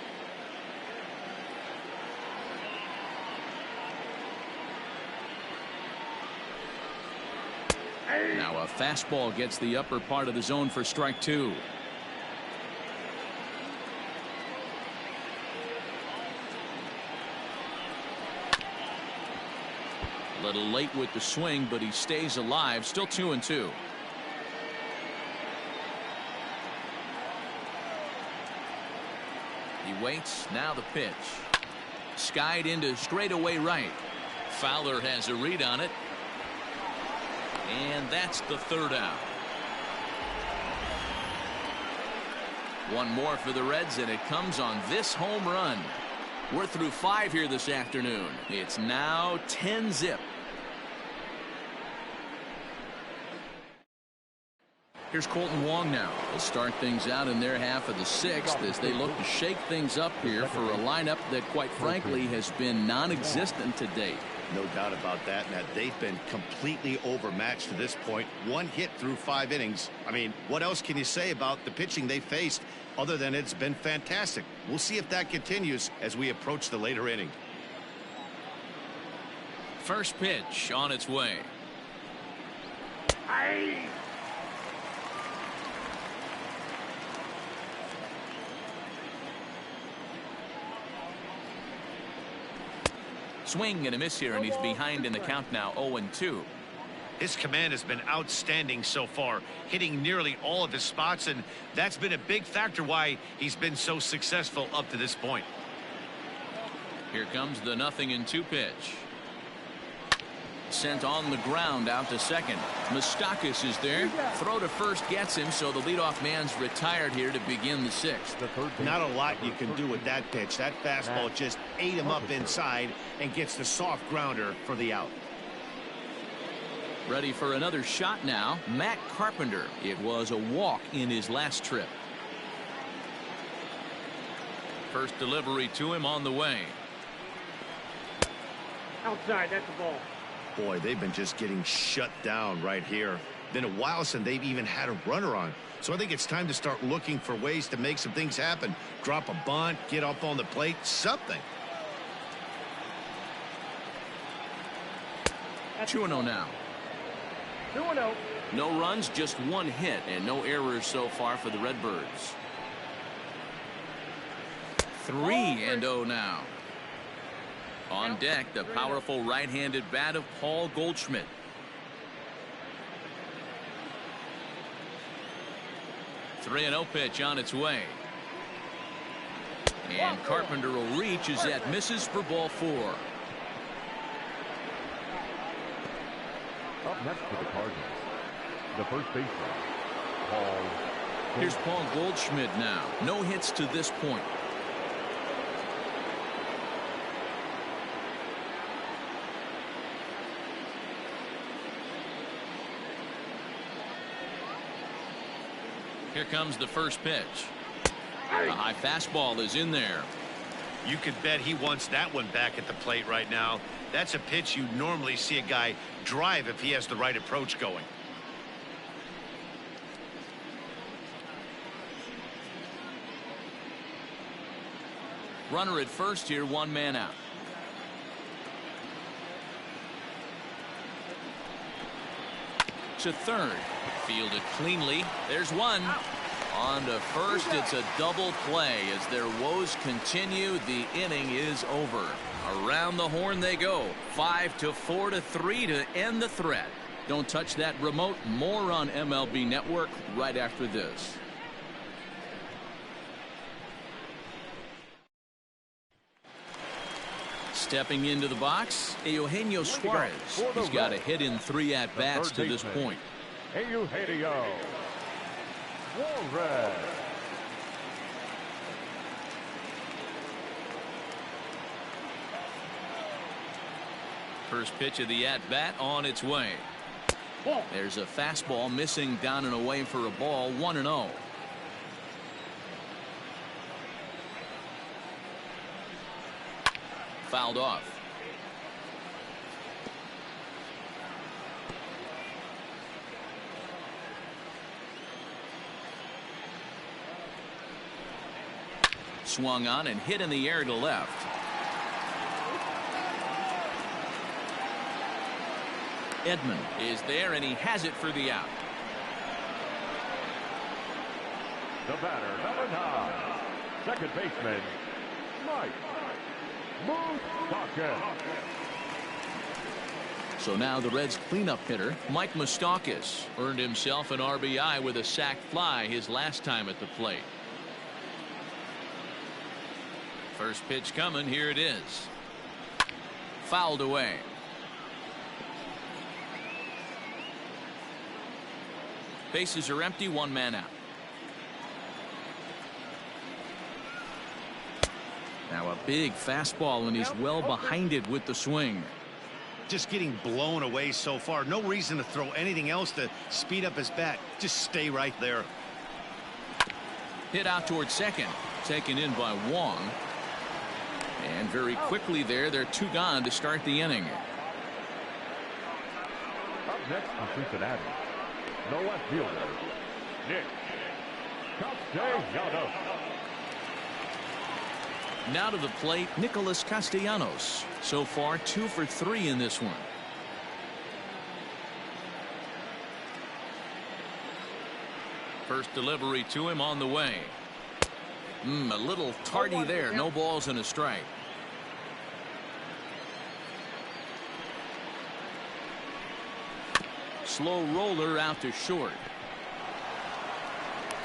Now a fastball gets the upper part of the zone for strike 2. A little late with the swing, but he stays alive. Still 2-2. He waits. Now the pitch. Skied into straightaway right. Fowler has a read on it. And that's the 3rd out. One more for the Reds, and it comes on this home run. We're through 5 here this afternoon. It's now 10-zip. Here's Colton Wong now. They'll start things out in their half of the 6th as they look to shake things up here for a lineup that, quite frankly, has been non-existent to date. No doubt about that. Now, they've been completely overmatched to this point. One hit through 5 innings. I mean, what else can you say about the pitching they faced other than it's been fantastic? We'll see if that continues as we approach the later inning. First pitch on its way. Aye. Swing and a miss here, and he's behind in the count now, 0-2. His command has been outstanding so far, hitting nearly all of his spots, and that's been a big factor why he's been so successful up to this point. Here comes the 0-2 pitch. Sent on the ground out to second. Moustakas is there. Throw to first gets him, so the leadoff man's retired here to begin the 6th. Not a lot you can do with that pitch. That fastball just ate him up inside and gets the soft grounder for the out. Ready for another shot now. Matt Carpenter. It was a walk in his last trip. First delivery to him on the way. Outside, that's the ball. Boy, they've been just getting shut down right here. Been a while since they've even had a runner on. So I think it's time to start looking for ways to make some things happen. Drop a bunt, get up on the plate, something. 2-0 now. 2-0. No runs, just 1 hit, and no errors so far for the Redbirds. 3-0 now. On deck, the powerful right-handed bat of Paul Goldschmidt. – 3-0 pitch on its way. And Carpenter will reach as that misses for ball 4. Up next for the Cardinals, the first baseman, Paul. Here's Paul Goldschmidt now. No hits to this point. Here comes the first pitch. A high fastball is in there. You could bet he wants that one back at the plate right now. That's a pitch you normally see a guy drive if he has the right approach going. Runner at first here, 1 man out. To third. Fielded cleanly. There's one. On to first. It's a double play. As their woes continue, the inning is over. Around the horn they go. 5-4-3 to end the threat. Don't touch that remote. More on MLB Network right after this. Stepping into the box, Eugenio Suarez. He's got a hit in 3 at-bats to this point. Eugenio Suarez. First pitch of the at-bat on its way. There's a fastball missing down and away for a ball. 1-0. Fouled off. Swung on and hit in the air to left. Edman is there, and he has it for the out. The batter, number 9, second baseman, Mike Moustakas. So now the Reds' cleanup hitter, Mike Moustakas, earned himself an RBI with a sac fly his last time at the plate. First pitch coming. Here it is. Fouled away. Bases are empty. 1 man out. Now a big fastball, and he's well behind it with the swing. Just getting blown away so far. No reason to throw anything else to speed up his bat. Just stay right there. Hit out towards second. Taken in by Wong. And very quickly there, they're 2 gone to start the inning. next for Cincinnati, the left fielder, Nick Castellanos. Now to the plate, Nicholas Castellanos. So far, 2 for 3 in this one. First delivery to him on the way. A little tardy there. No balls and a strike. Slow roller out to short.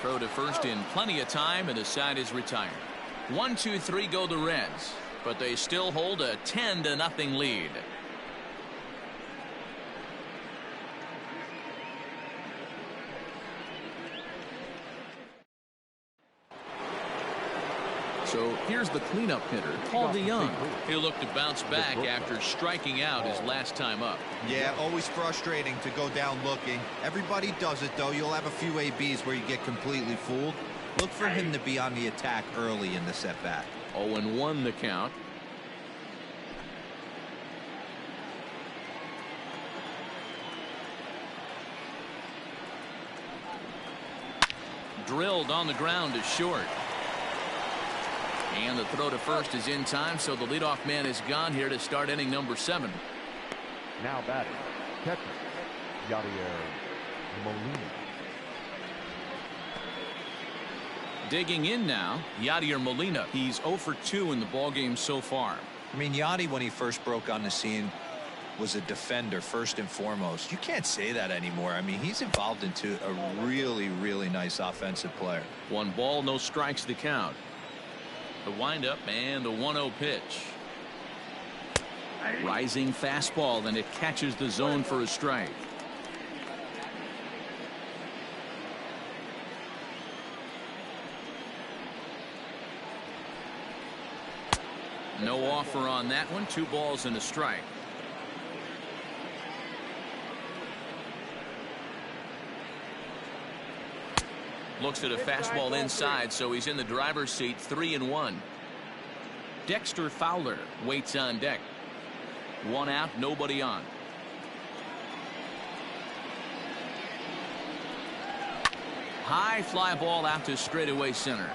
Throw to first in plenty of time, and the side is retired. 1-2-3 go the Reds, but they still hold a 10-0 lead. So here's the cleanup hitter, Paul DeYoung. He'll look to bounce back after striking out his last time up. Yeah, always frustrating to go down looking. Everybody does it, though. You'll have a few ABs where you get completely fooled. Look for him to be on the attack early in the setback. 0-1 the count. Drilled on the ground to short. And the throw to first is in time, so the leadoff man is gone here to start inning number 7. Now batting, catcher, Yadier Molina. Digging in now, Yadier Molina. He's 0 for 2 in the ballgame so far. I mean, Yadi, when he first broke on the scene, was a defender first and foremost. You can't say that anymore. I mean, he's evolved into a really, really nice offensive player. 1 ball, no strikes the count. The windup and the 1-0 pitch. Rising fastball, and it catches the zone for a strike. No offer on that one. 2 balls and a strike. Looks at a fastball inside, so he's in the driver's seat. 3-1. Dexter Fowler waits on deck. 1 out, nobody on. High fly ball out to straightaway center.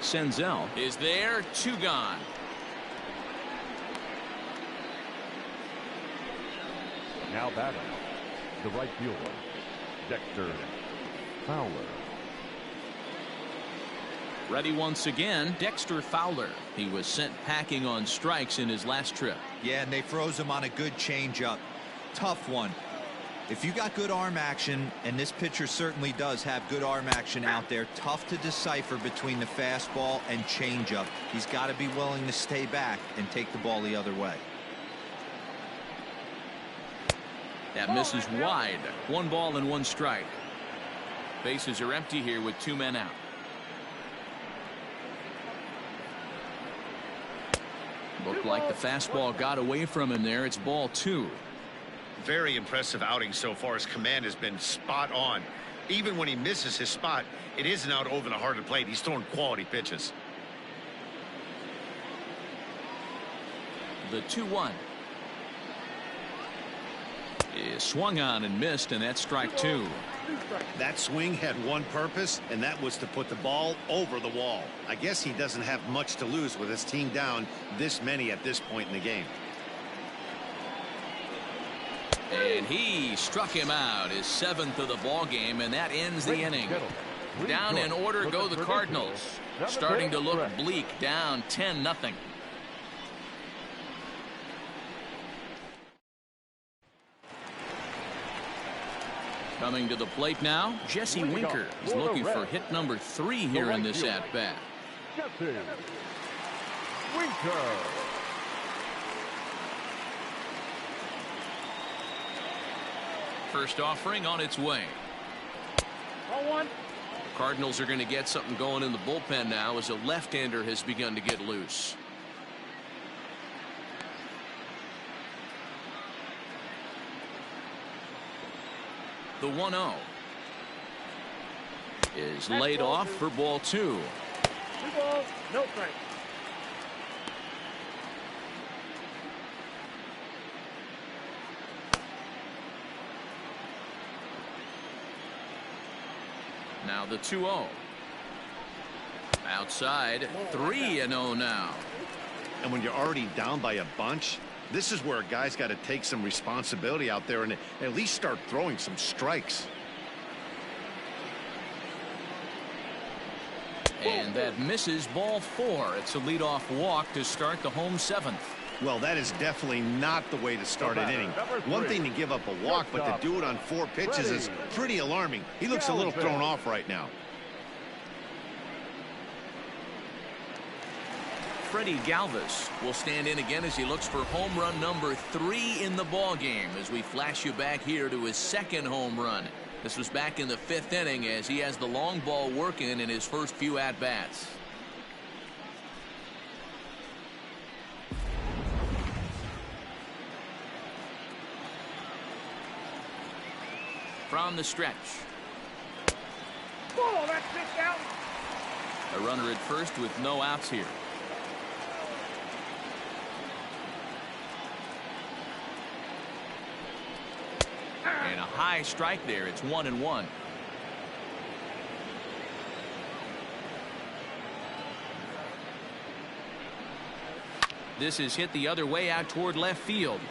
Senzel is there. 2 gone. Now batting, the right fielder, Dexter Fowler. Ready once again, Dexter Fowler. He was sent packing on strikes in his last trip. Yeah, and they froze him on a good changeup. Tough one. If you got good arm action, and this pitcher certainly does have good arm action out there, tough to decipher between the fastball and changeup. He's got to be willing to stay back and take the ball the other way. That misses wide. 1 ball and 1 strike. Bases are empty here with 2 men out. Looked like the fastball got away from him there. It's ball 2. Very impressive outing so far. His command has been spot on. Even when he misses his spot, it isn't out over the heart of the plate. He's throwing quality pitches. The 2-1 is swung on and missed, and that's strike 2. That swing had one purpose, and that was to put the ball over the wall. I guess he doesn't have much to lose with his team down this many at this point in the game. And he struck him out, his 7th of the ball game, and that ends the inning. Down in order go the Cardinals, starting to look bleak, down 10-0. Coming to the plate now, Jesse Winker is looking for hit number 3 here in this at-bat. Jesse Winker. First offering on its way. 0-1. The Cardinals are going to get something going in the bullpen now as a left-hander has begun to get loose. The 1-0 is laid off for ball 2. 2 balls, no strikes. Now the 2-0. Outside, 3-0 now. And when you're already down by a bunch, this is where a guy's got to take some responsibility out there and at least start throwing some strikes. And that misses ball 4. It's a leadoff walk to start the home 7th. Well, that is definitely not the way to start an inning. One thing to give up a walk, but to do it on 4 pitches is pretty alarming. He looks a little thrown off right now. Freddie Galvis will stand in again as he looks for home run number 3 in the ball game as we flash you back here to his 2nd home run. This was back in the 5th inning as he has the long ball working in his first few at-bats. From the stretch. Ball, that's pitched out. A runner at first with no outs here. And a high strike there. It's 1-1. This is hit the other way out toward left field.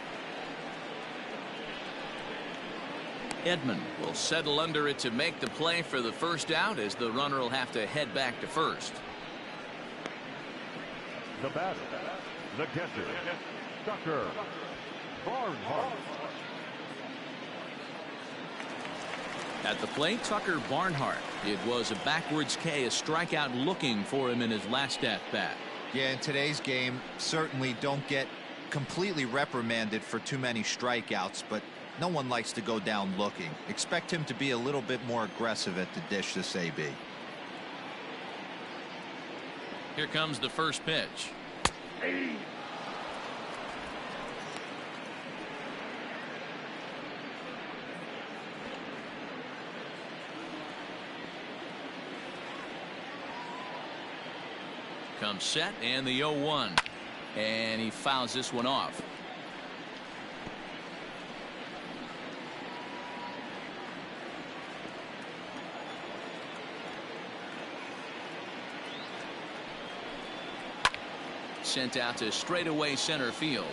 Edman will settle under it to make the play for the first out as the runner will have to head back to first. The batter, the catcher, Tucker Barnhart. At the plate, Tucker Barnhart. It was a backwards K, a strikeout looking for him in his last at-bat. Yeah, in today's game, certainly don't get completely reprimanded for too many strikeouts, but no one likes to go down looking. Expect him to be a little bit more aggressive at the dish this AB. Here comes the first pitch. Comes set and the 0-1. And he fouls this one off. Sent out to straightaway center field.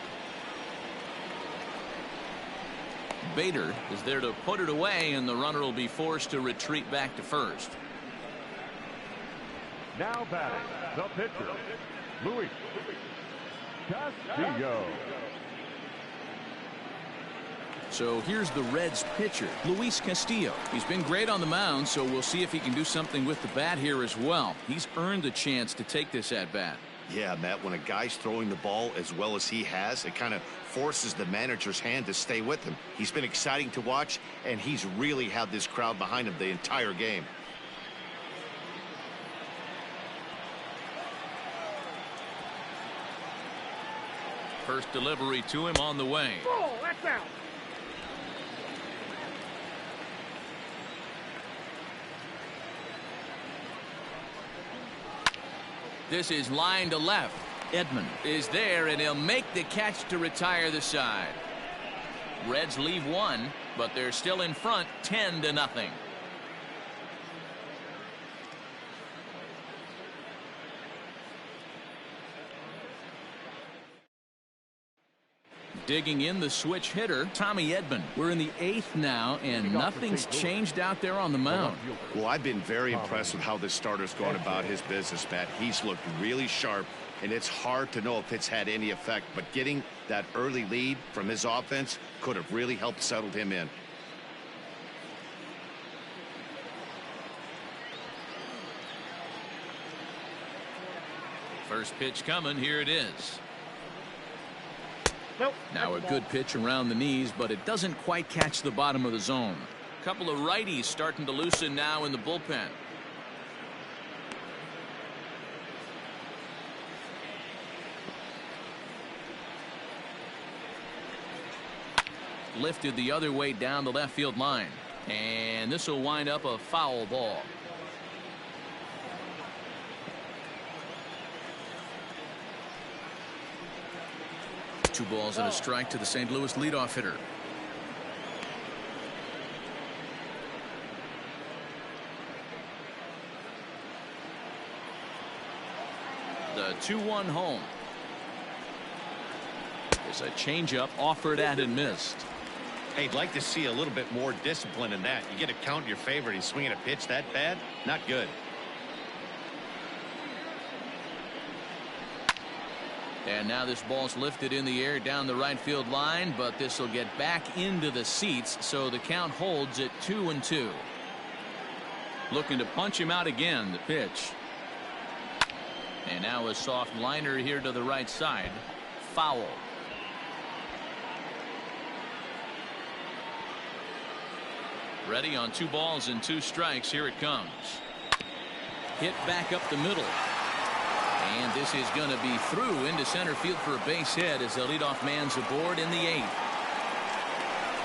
Bader is there to put it away, and the runner will be forced to retreat back to first. Now batting, the pitcher, Luis Castillo. So here's the Reds pitcher, Luis Castillo. He's been great on the mound, so we'll see if he can do something with the bat here as well. He's earned a chance to take this at bat. Yeah, Matt, when a guy's throwing the ball as well as he has, it kind of forces the manager's hand to stay with him. He's been exciting to watch, and he's really had this crowd behind him the entire game. First delivery to him on the way. Ball, that's out. This is line to left. Edman is there, and he'll make the catch to retire the side. Reds leave one, but they're still in front 10-0. Digging in the switch hitter, Tommy Edman. We're in the 8th now, and nothing's changed out there on the mound. Well, I've been very impressed with how this starter's going about his business, Matt. He's looked really sharp, and it's hard to know if it's had any effect, but getting that early lead from his offense could have really helped settle him in. First pitch coming. Here it is. Nope. Now a good pitch around the knees, but it doesn't quite catch the bottom of the zone. A couple of righties starting to loosen now in the bullpen. Lifted the other way down the left field line, and this will wind up a foul ball. Two balls and a strike to the St. Louis leadoff hitter. The 2-1 home. There's a changeup offered at and missed. Hey, I'd like to see a little bit more discipline in that. You get a count in your favor. He's swinging a pitch that bad. Not good. And now this ball's lifted in the air down the right field line, but this will get back into the seats, so the count holds at 2-2. Looking to punch him out again. The pitch. And now a soft liner here to the right side. Foul. Ready on 2 balls and 2 strikes. Here it comes. Hit back up the middle. And this is going to be through into center field for a base hit as the leadoff man's aboard in the 8th.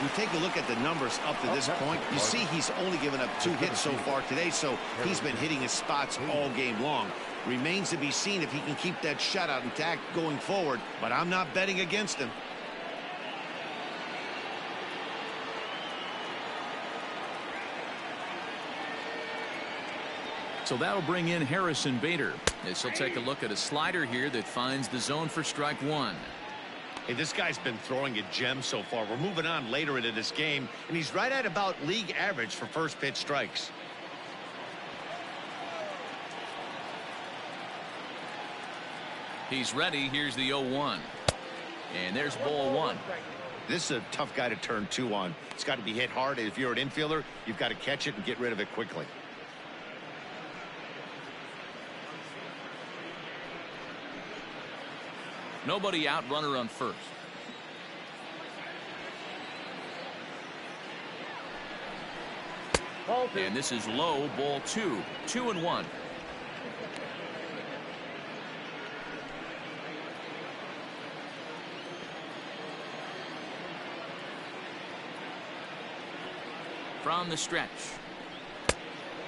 You take a look at the numbers up to this point. You see he's only given up 2 hits so far today, so he's been hitting his spots all game long. Remains to be seen if he can keep that shutout intact going forward, but I'm not betting against him. So that'll bring in Harrison Bader as he'll take a look at a slider here that finds the zone for strike 1. Hey, this guy's been throwing a gem so far. We're moving on later into this game, and he's right at about league average for first pitch strikes. He's ready. Here's the 0-1. And there's ball 1. This is a tough guy to turn 2 on. It's got to be hit hard. If you're an infielder, you've got to catch it and get rid of it quickly. Nobody out, runner on first. And this is low, ball 2. 2-1. From the stretch.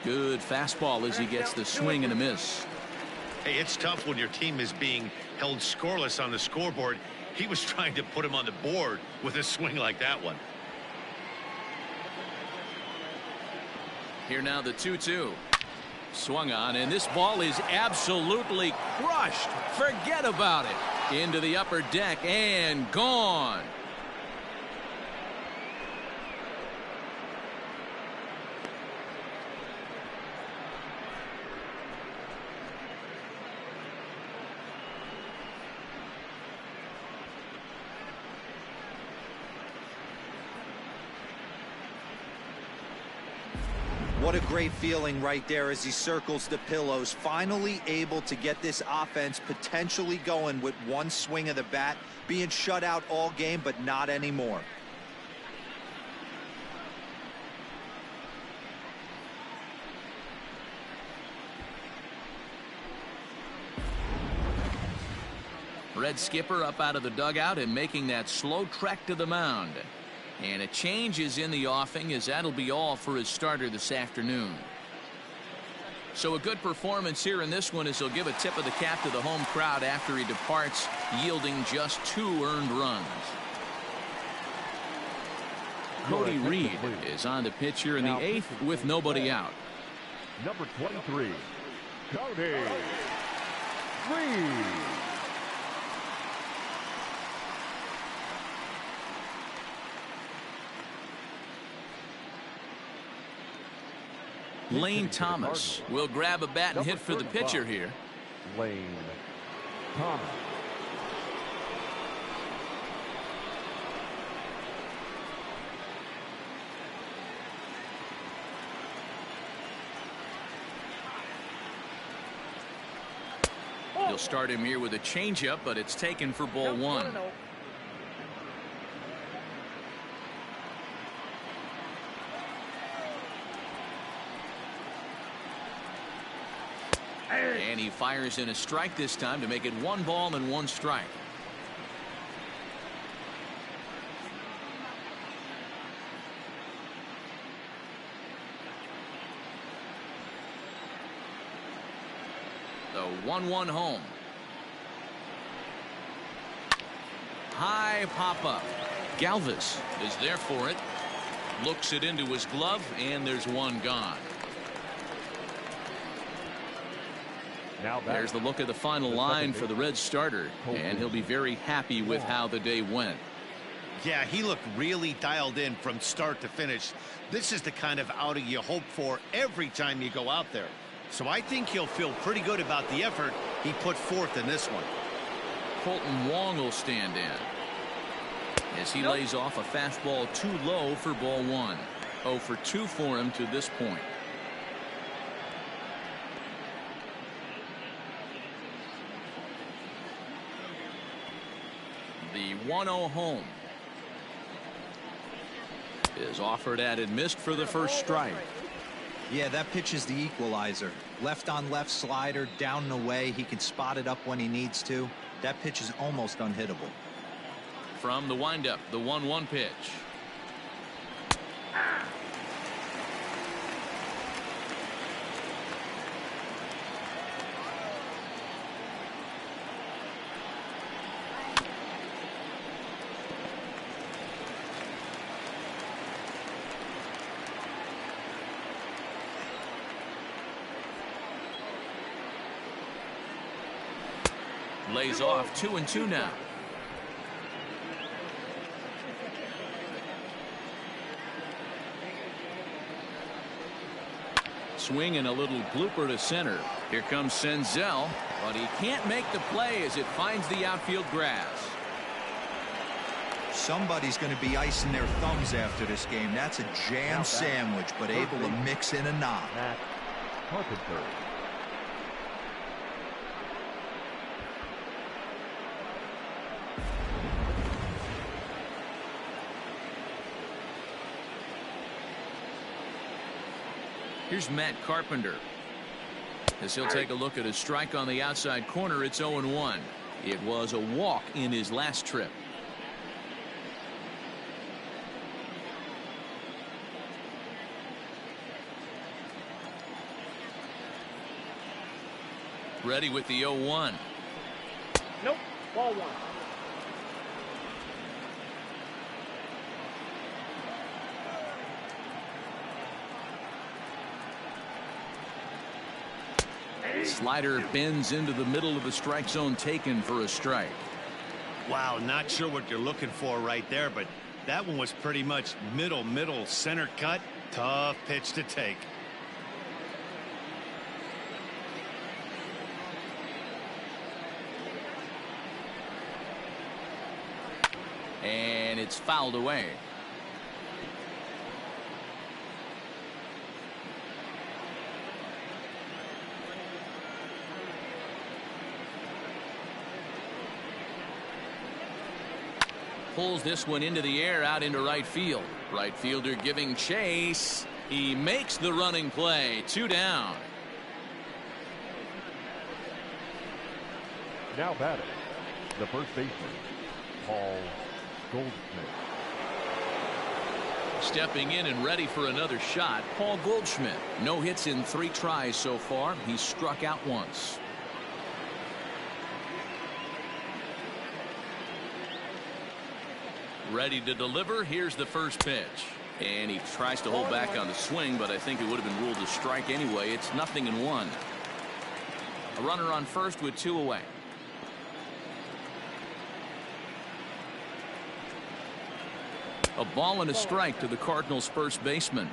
Good fastball as he gets the swing and a miss. Hey, it's tough when your team is being held scoreless on the scoreboard. He was trying to put him on the board with a swing like that one. Here now the 2-2. Swung on, and this ball is absolutely crushed. Forget about it. Into the upper deck and gone. What a great feeling right there as he circles the pillows. Finally able to get this offense potentially going with one swing of the bat. Being shut out all game, but not anymore. Red skipper up out of the dugout and making that slow trek to the mound. And a change is in the offing as that'll be all for his starter this afternoon. So a good performance here in this one as he'll give a tip of the cap to the home crowd after he departs, yielding just 2 earned runs. Cody Reed is on the pitch here in the 8th with nobody out. Number 23, Cody Reed. Lane Thomas will grab a bat and hit for the pitcher here. Lane Thomas. He'll start him here with a changeup, but it's taken for ball 1. And he fires in a strike this time to make it 1 ball and 1 strike. The 1-1 home. High pop up. Galvis is there for it. Looks it into his glove, and there's 1 gone. Now There's the look at the final line for the Reds starter, and he'll be very happy with how the day went. Yeah, he looked really dialed in from start to finish. This is the kind of outing you hope for every time you go out there. So I think he'll feel pretty good about the effort he put forth in this one. Colton Wong will stand in as he lays off a fastball too low for ball one. 0 for 2 for him to this point. The 1-0 home is offered at and missed for the first strike. Yeah, that pitch is the equalizer. Left on left slider, down and away. He can spot it up when he needs to. That pitch is almost unhittable. From the windup, the 1-1 pitch. Lays off 2-2 now. Swing and a little blooper to center. Here comes Senzel, but he can't make the play as it finds the outfield grass. Somebody's going to be icing their thumbs after this game. That's a jam sandwich, but able to mix in a knock. Matt Carpenter. Here's Matt Carpenter as he'll take a look at a strike on the outside corner. It's 0-1. It was a walk in his last trip. Ready with the 0-1. Nope. Ball one. Slider bends into the middle of the strike zone, taken for a strike. Wow, not sure what you're looking for right there, but that one was pretty much middle center cut. Tough pitch to take. And it's fouled away. Pulls this one into the air out into right field. Right fielder giving chase. He makes the running play. 2 down. Now batting, the first baseman, Paul Goldschmidt. Stepping in and ready for another shot, Paul Goldschmidt. No hits in 3 tries so far. He's struck out once. Ready to deliver. Here's the first pitch. And he tries to hold back on the swing, but I think it would have been ruled a strike anyway. It's 0-1. A runner on first with 2 away. A ball and a strike to the Cardinals' first baseman.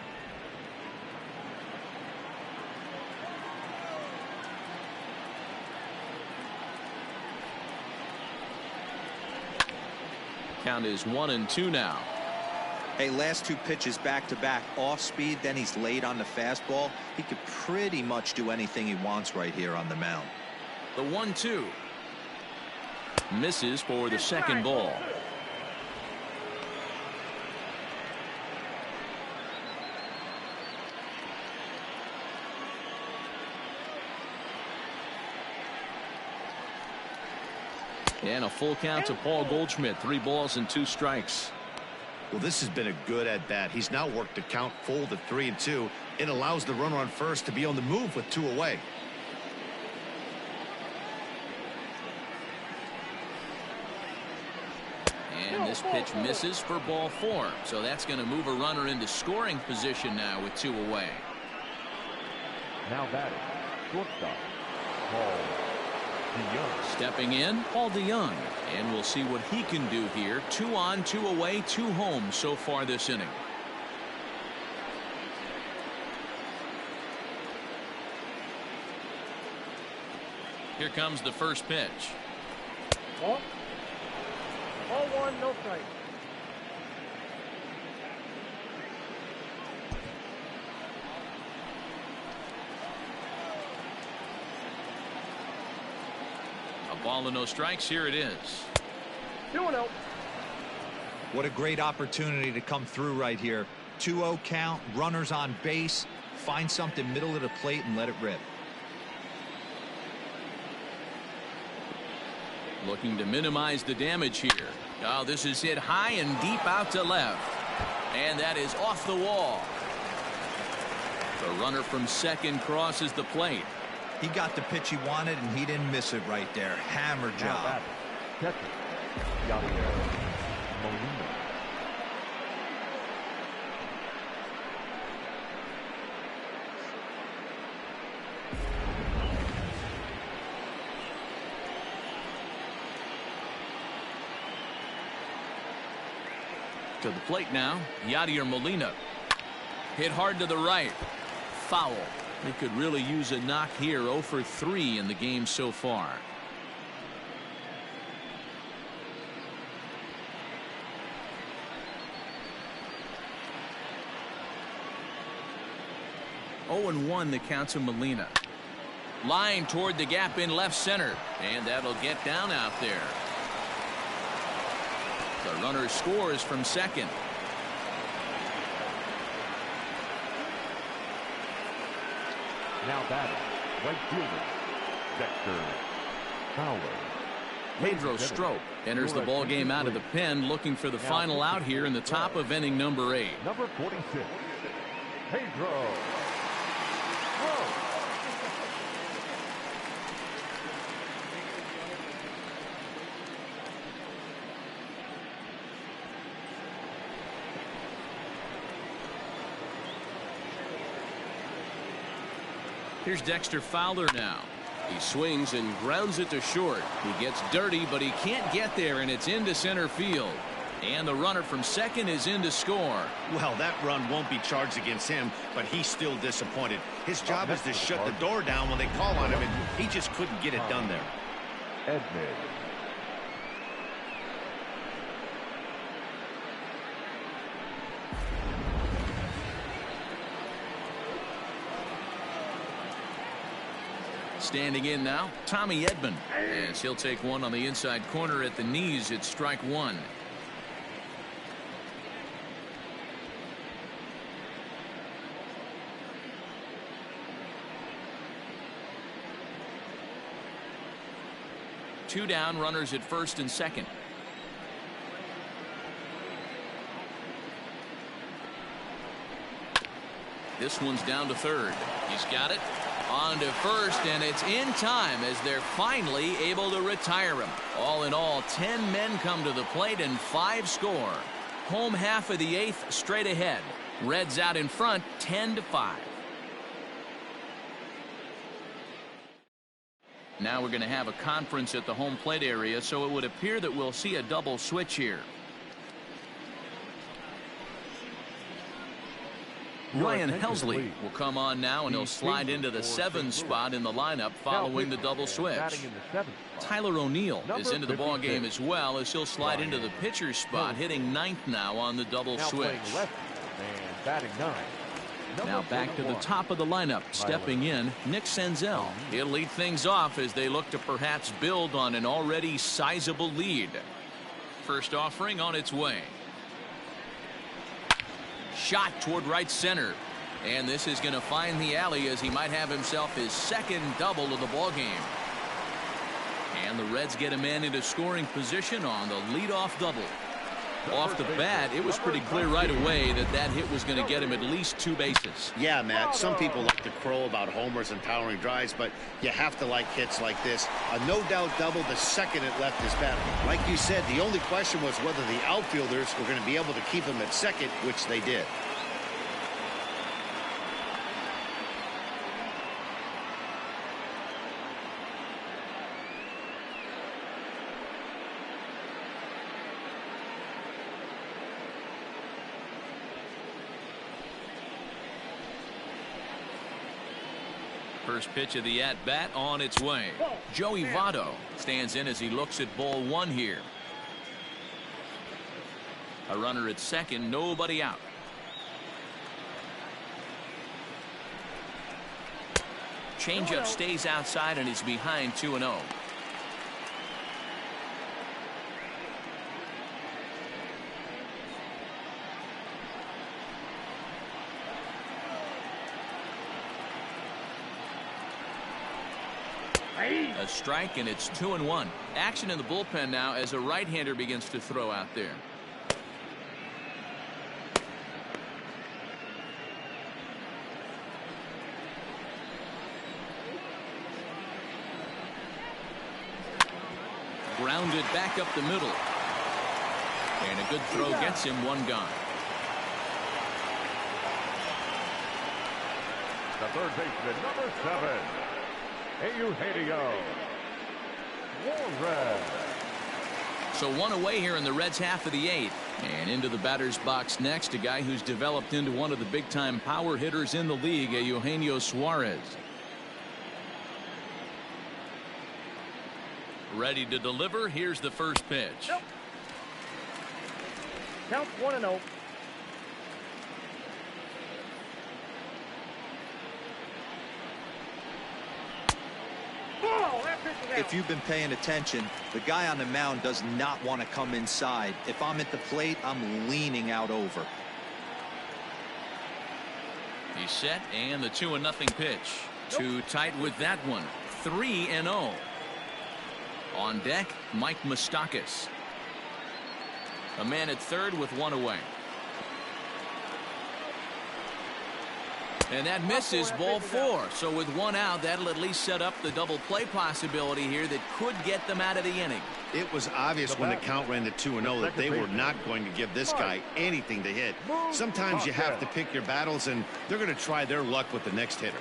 Count is 1-2 now. Hey, last 2 pitches back to back off speed, then he's laid on the fastball. He could pretty much do anything he wants right here on the mound. The 1-2 misses for the second ball. And a full count to Paul Goldschmidt. 3 balls and 2 strikes. Well, this has been a good at bat. He's now worked the count full to 3-2. It allows the runner on first to be on the move with 2 away. And this pitch misses for ball 4. So that's going to move a runner into scoring position now with 2 away. Now batting, shortstop, Paul DeYoung. Stepping in, Paul DeYoung. And we'll see what he can do here. 2 on, 2 away, 2 home so far this inning. Here comes the first pitch. Ball 1, no strike. A ball and no strikes. Here it is. 2-0. What a great opportunity to come through right here. 2-0 count, runners on base. Find something middle of the plate and let it rip. Looking to minimize the damage here. Oh, this is hit high and deep out to left. And that is off the wall. The runner from second crosses the plate. He got the pitch he wanted, and he didn't miss it right there. Hammer Now job. batting, catcher, Yadier Molina. To the plate now, Yadier Molina. Hit hard to the right. Foul. They could really use a knock here. 0 for 3 in the game so far. Oh and 1 the count to Molina. Line toward the gap in left center. And that'll get down out there. The runner scores from second. Now batting, right fielder, Dexter Fowler. Pedro Strop enters the ball game out of the pen, looking for the final out here in the top of inning number 8. Number 46, Pedro. Here's Dexter Fowler now. He swings and grounds it to short. He gets dirty, but he can't get there, and it's into center field. And the runner from second is in to score. Well, that run won't be charged against him, but he's still disappointed. His job is to shut the door down when they call on him, and he just couldn't get it done there. Edmund. Standing in now, Tommy Edman. As he'll take one on the inside corner at the knees. It's strike 1. Two down, runners at first and second. This one's down to third. He's got it. On to first, and it's in time as they're finally able to retire him. All in all, 10 men come to the plate and 5 score. Home half of the 8th straight ahead. Reds out in front 10-5. Now we're going to have a conference at the home plate area, so it would appear that we'll see a double switch here. Ryan Helsley will come on now, and he'll slide into the 7 spot in the lineup following the double switch. Tyler O'Neill is into the ball game as well, as he'll slide into the pitcher's spot, hitting 9th now on the double switch. Now back to the top of the lineup, stepping in, Nick Senzel. He'll lead things off as they look to perhaps build on an already sizable lead. First offering on its way. Shot toward right center, and this is going to find the alley as he might have himself his second double of the ball game. And the Reds get a man into scoring position on the leadoff double. Off the bat, it was pretty clear right away that that hit was going to get him at least 2 bases. Yeah, Matt, some people like to crow about homers and powering drives, but you have to like hits like this. A no-doubt double the second it left his bat. Like you said, the only question was whether the outfielders were going to be able to keep him at second, which they did. First pitch of the at-bat on its way. Joey Votto stands in as he looks at ball one here. A runner at second, nobody out. Changeup stays outside and is behind 2-0. A strike, and it's 2-1. Action in the bullpen now as a right-hander begins to throw out there. Grounded back up the middle. And a good throw gets him one gone. The third baseman, number 7. Eugenio Suarez. So one away here in the Reds' half of the 8th. And into the batter's box next, a guy who's developed into one of the big-time power hitters in the league, Eugenio Suarez. Ready to deliver. Here's the first pitch. Nope. Count 1-0. If you've been paying attention, the guy on the mound does not want to come inside. If I'm at the plate, I'm leaning out over. He's set, and the 2-0 pitch. Too tight with that one. 3-0. On deck, Mike Moustakas. A man at third with one away. And that misses, ball 4. So with one out, that'll at least set up the double play possibility here that could get them out of the inning. It was obvious when the count ran to 2-0 that they were not going to give this guy anything to hit. Sometimes you have to pick your battles, and they're going to try their luck with the next hitter.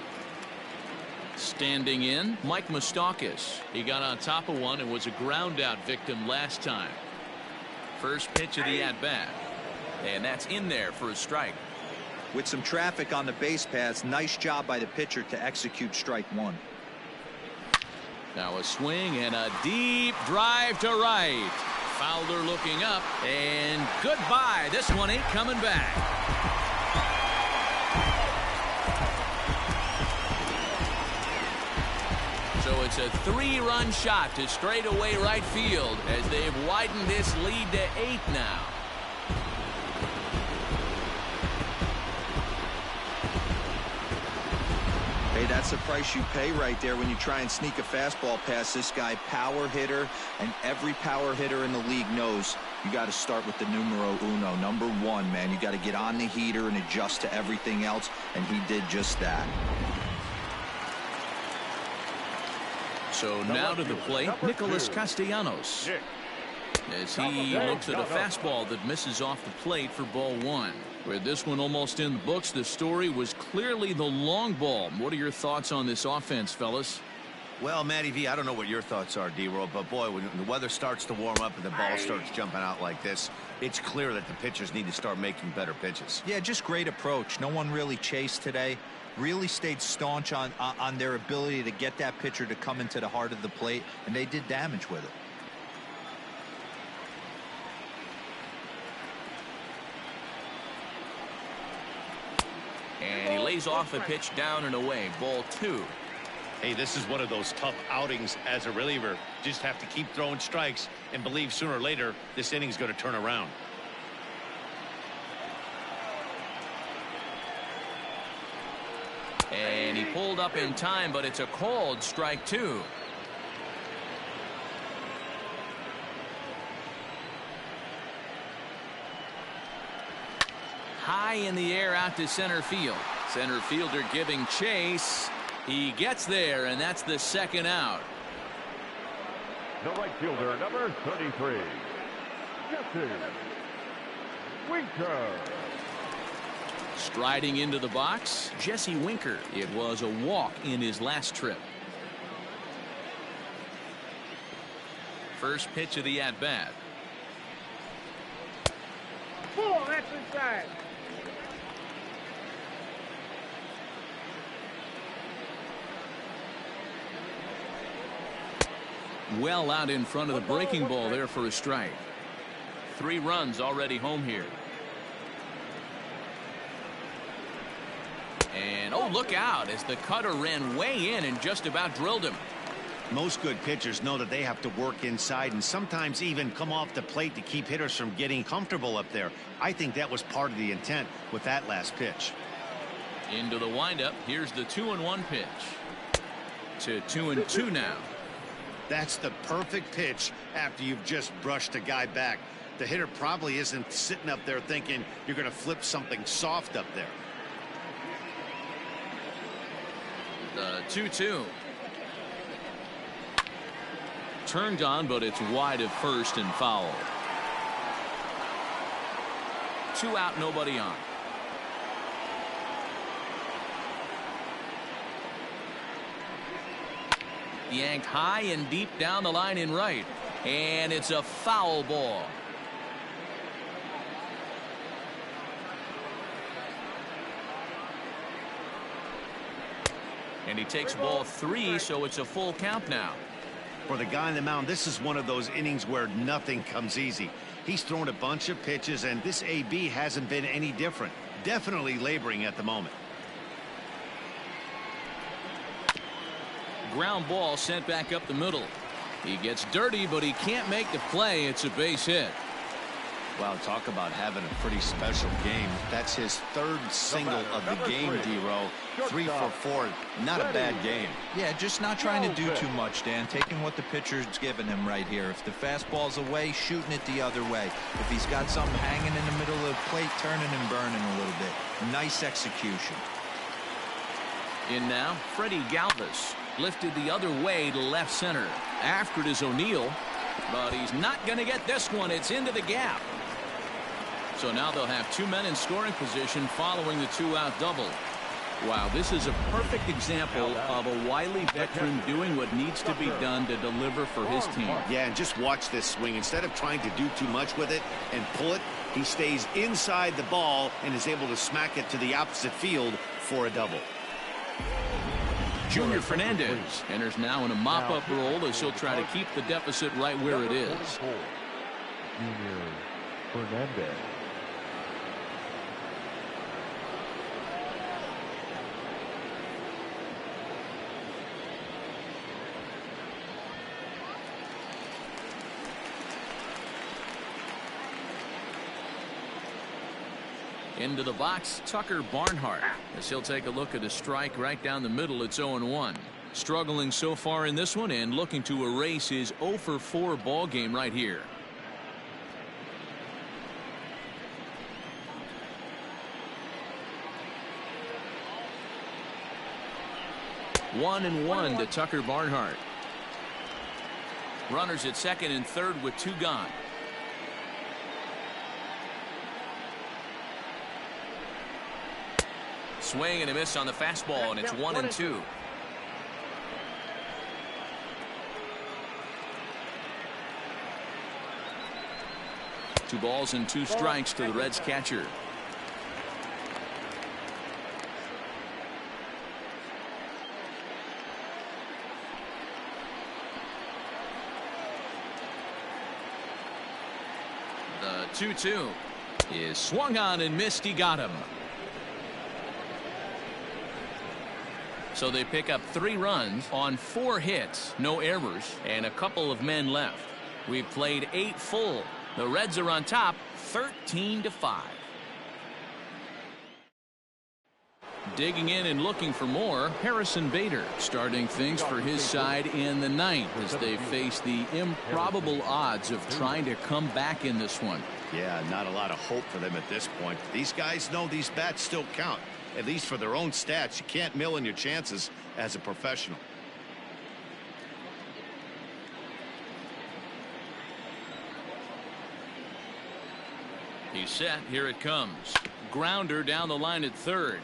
Standing in, Mike Moustakas. He got on top of one and was a ground out victim last time. First pitch of the at-bat. And that's in there for a strike. With some traffic on the base paths, nice job by the pitcher to execute strike one. Now a swing and a deep drive to right. Fowler looking up, and goodbye. This one ain't coming back. So it's a 3-run shot to straightaway right field as they've widened this lead to 8 now. Hey, that's the price you pay right there when you try and sneak a fastball past this guy. Power hitter, and every power hitter in the league knows you got to start with the numero uno, number 1, man. You got to get on the heater and adjust to everything else, and he did just that. So now to the plate, Nicholas Castellanos. As he looks at a fastball that misses off the plate for ball 1. With this one almost in the books, the story was clearly the long ball. What are your thoughts on this offense, fellas? Well, Matty V, I don't know what your thoughts are, D-Roll, but boy, when the weather starts to warm up and the ball starts jumping out like this, it's clear that the pitchers need to start making better pitches. Yeah, just great approach. No one really chased today. Really stayed staunch on their ability to get that pitcher to come into the heart of the plate, and they did damage with it. And he lays off a pitch down and away. Ball 2. Hey, this is one of those tough outings as a reliever. Just have to keep throwing strikes and believe sooner or later this inning's going to turn around. And he pulled up in time, but it's a called strike 2. High in the air out to center field. Center fielder giving chase. He gets there, and that's the second out. The right fielder, number 33, Jesse Winker. Striding into the box, Jesse Winker. It was a walk in his last trip. First pitch of the at-bat. Ball, that's inside. Well out in front of the breaking ball there for a strike. 3 runs already home here. And oh, look out as the cutter ran way in and just about drilled him. Most good pitchers know that they have to work inside and sometimes even come off the plate to keep hitters from getting comfortable up there. I think that was part of the intent with that last pitch. Into the windup. Here's the 2-1 pitch. To 2-2 now. That's the perfect pitch after you've just brushed a guy back. The hitter probably isn't sitting up there thinking you're going to flip something soft up there. The 2-2. Turned on, but it's wide of first and foul. 2 out, nobody on. Yanked high and deep down the line in right. And it's a foul ball. And he takes ball 3, so it's a full count now. For the guy on the mound, this is one of those innings where nothing comes easy. He's thrown a bunch of pitches, and this AB hasn't been any different. Definitely laboring at the moment. Ground ball sent back up the middle. He gets dirty, but he can't make the play. It's a base hit. Wow, talk about having a pretty special game. That's his 3rd single of the game, D-Row. 3 for 4. Not a bad game. Yeah, just not trying to do too much, Dan. Taking what the pitcher's giving him right here. If the fastball's away, shooting it the other way. If he's got something hanging in the middle of the plate, turning and burning a little bit. Nice execution. In now, Freddie Galvis. Lifted the other way to left center. After it is O'Neill. But he's not going to get this one. It's into the gap. So now they'll have 2 men in scoring position following the 2-out double. Wow, this is a perfect example of a wily veteran doing what needs to be done to deliver for his team. Yeah, and just watch this swing. Instead of trying to do too much with it and pull it, he stays inside the ball and is able to smack it to the opposite field for a double. Junior Fernandez enters now in a mop-up role as he'll try to keep the deficit right where it is. Junior Fernandez. Into the box, Tucker Barnhart, as he'll take a look at a strike right down the middle. It's 0-1. Struggling so far in this one and looking to erase his 0 for 4 ball game right here. One and one to Tucker Barnhart. Runners at second and third with 2 gone. Swing and a miss on the fastball, and it's 1-2. Two balls and 2 strikes to the Reds catcher. The 2-2 is swung on and missed. He got him. So they pick up 3 runs on 4 hits, no errors, and a couple of men left. We've played 8 full. The Reds are on top 13-5. Digging in and looking for more, Harrison Bader starting things for his side in the 9th as they face the improbable odds of trying to come back in this one. Yeah, not a lot of hope for them at this point. These guys know these bats still count. At least for their own stats. You can't mill in your chances as a professional. He's set. Here it comes. Grounder down the line at third.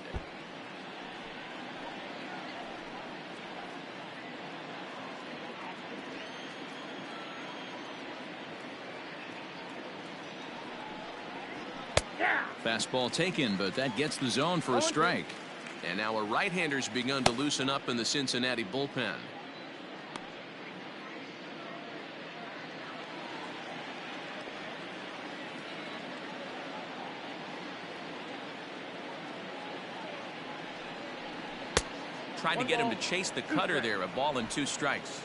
Fastball taken, but that gets the zone for a strike. And now a right-hander's begun to loosen up in the Cincinnati bullpen. tried to get him to chase the cutter there. A ball and 2 strikes.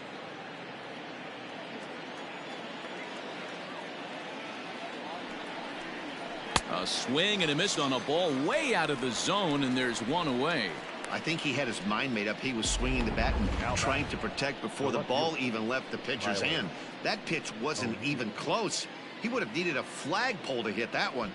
A swing and a miss on a ball way out of the zone, and there's 1 away. I think he had his mind made up. He was swinging the bat and trying to protect before the ball even left the pitcher's hand. That pitch wasn't even close. He would have needed a flagpole to hit that one.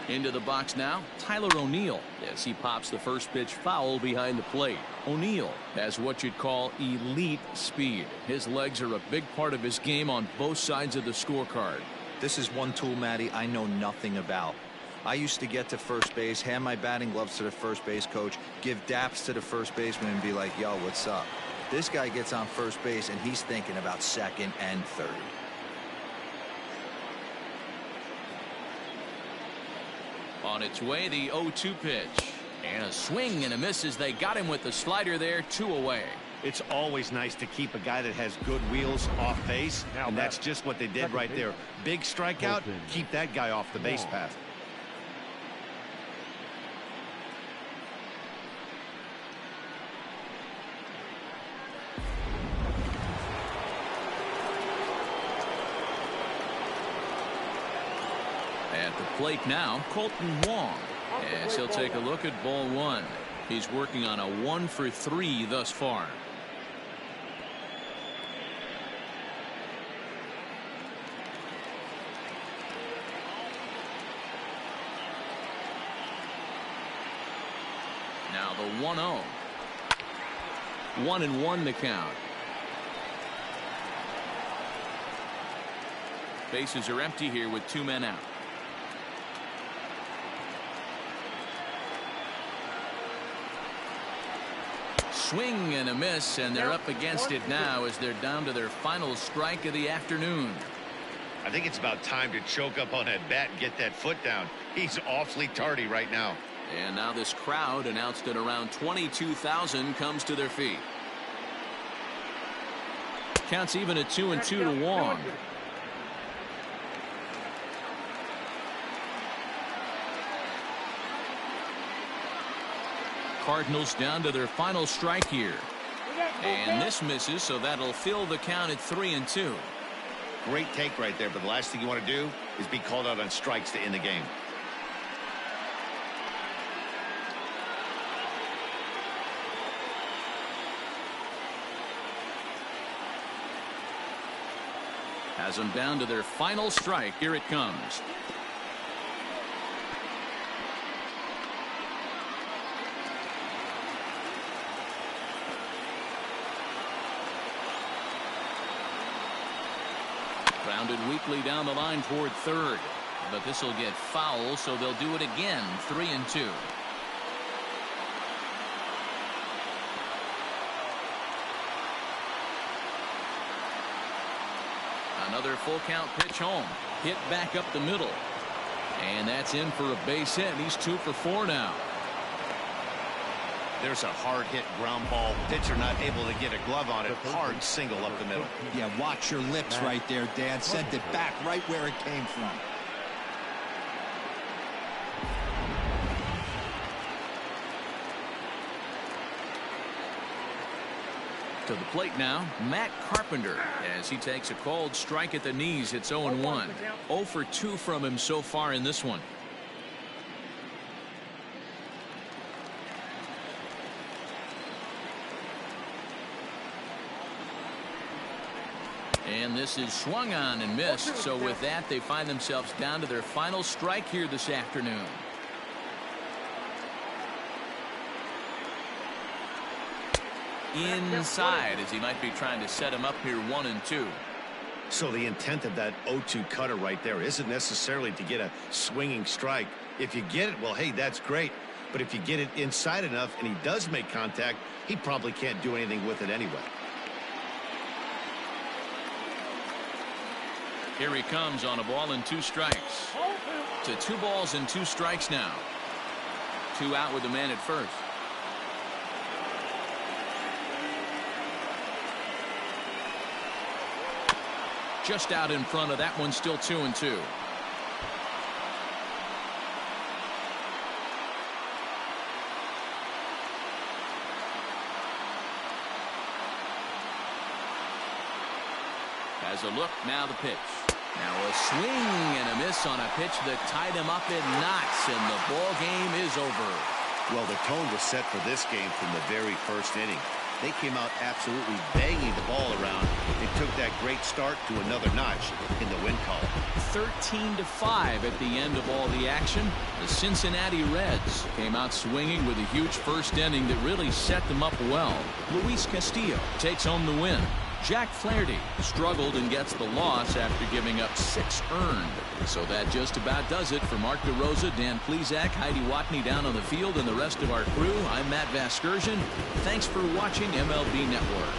Into the box now, Tyler O'Neill, as he pops the first pitch foul behind the plate. O'Neill has what you'd call elite speed. His legs are a big part of his game on both sides of the scorecard. This is one tool, Matty, I know nothing about. I used to get to first base, hand my batting gloves to the first base coach, give daps to the first baseman and be like, yo, what's up? This guy gets on first base and he's thinking about second and third. On its way, the 0-2 pitch. And a swing and a miss as they got him with the slider there, 2 away. It's always nice to keep a guy that has good wheels off base, and that's just what they did right there. Big strikeout, keep that guy off the base path. At the plate now, Colton Wong, as he'll take a look at ball 1. He's working on a 1 for 3 thus far. Now the 1-0. 1-1 the count. Bases are empty here with 2 men out. Swing and a miss, and they're up against it now as they're down to their final strike of the afternoon. I think it's about time to choke up on that bat and get that foot down. He's awfully tardy right now. And now this crowd, announced at around 22,000, comes to their feet. Counts even at 2-2 to Wong. Cardinals down to their final strike here. And this misses, so that'll fill the count at 3-2. Great take right there, but the last thing you want to do is be called out on strikes to end the game. Has them down to their final strike. Here it comes. Grounded weakly down the line toward third, but this will get foul, so they'll do it again. 3-2. Another full count pitch home, hit back up the middle, and that's in for a base hit. He's 2 for 4 now. There's a hard hit ground ball. Pitcher not able to get a glove on it. Hard single up the middle. Yeah, watch your lips right there, Dan. Sent it back right where it came from. To the plate now, Matt Carpenter, as he takes a called strike at the knees. It's 0-1. 0 for 2 from him so far in this one. And this is swung on and missed. So with that, they find themselves down to their final strike here this afternoon. Inside, as he might be trying to set him up here 1-2. So the intent of that 0-2 cutter right there isn't necessarily to get a swinging strike. If you get it, well, hey, that's great. But if you get it inside enough and he does make contact, he probably can't do anything with it anyway. Here he comes on a ball and 2 strikes. To 2 balls and 2 strikes now. 2 out with the man at first. just out in front of that one, still 2-2. Has a look, now the pitch. Now a swing and a miss on a pitch that tied him up in knots, and the ball game is over. Well, the tone was set for this game from the very first inning. They came out absolutely banging the ball around and took that great start to another notch in the win column. 13-5 at the end of all the action. The Cincinnati Reds came out swinging with a huge first inning that really set them up well. Luis Castillo takes home the win. Jack Flaherty struggled and gets the loss after giving up 6 earned. So that just about does it for Mark DeRosa, Dan Plesac, Heidi Watney down on the field, and the rest of our crew. I'm Matt Vasgersian. Thanks for watching MLB Network.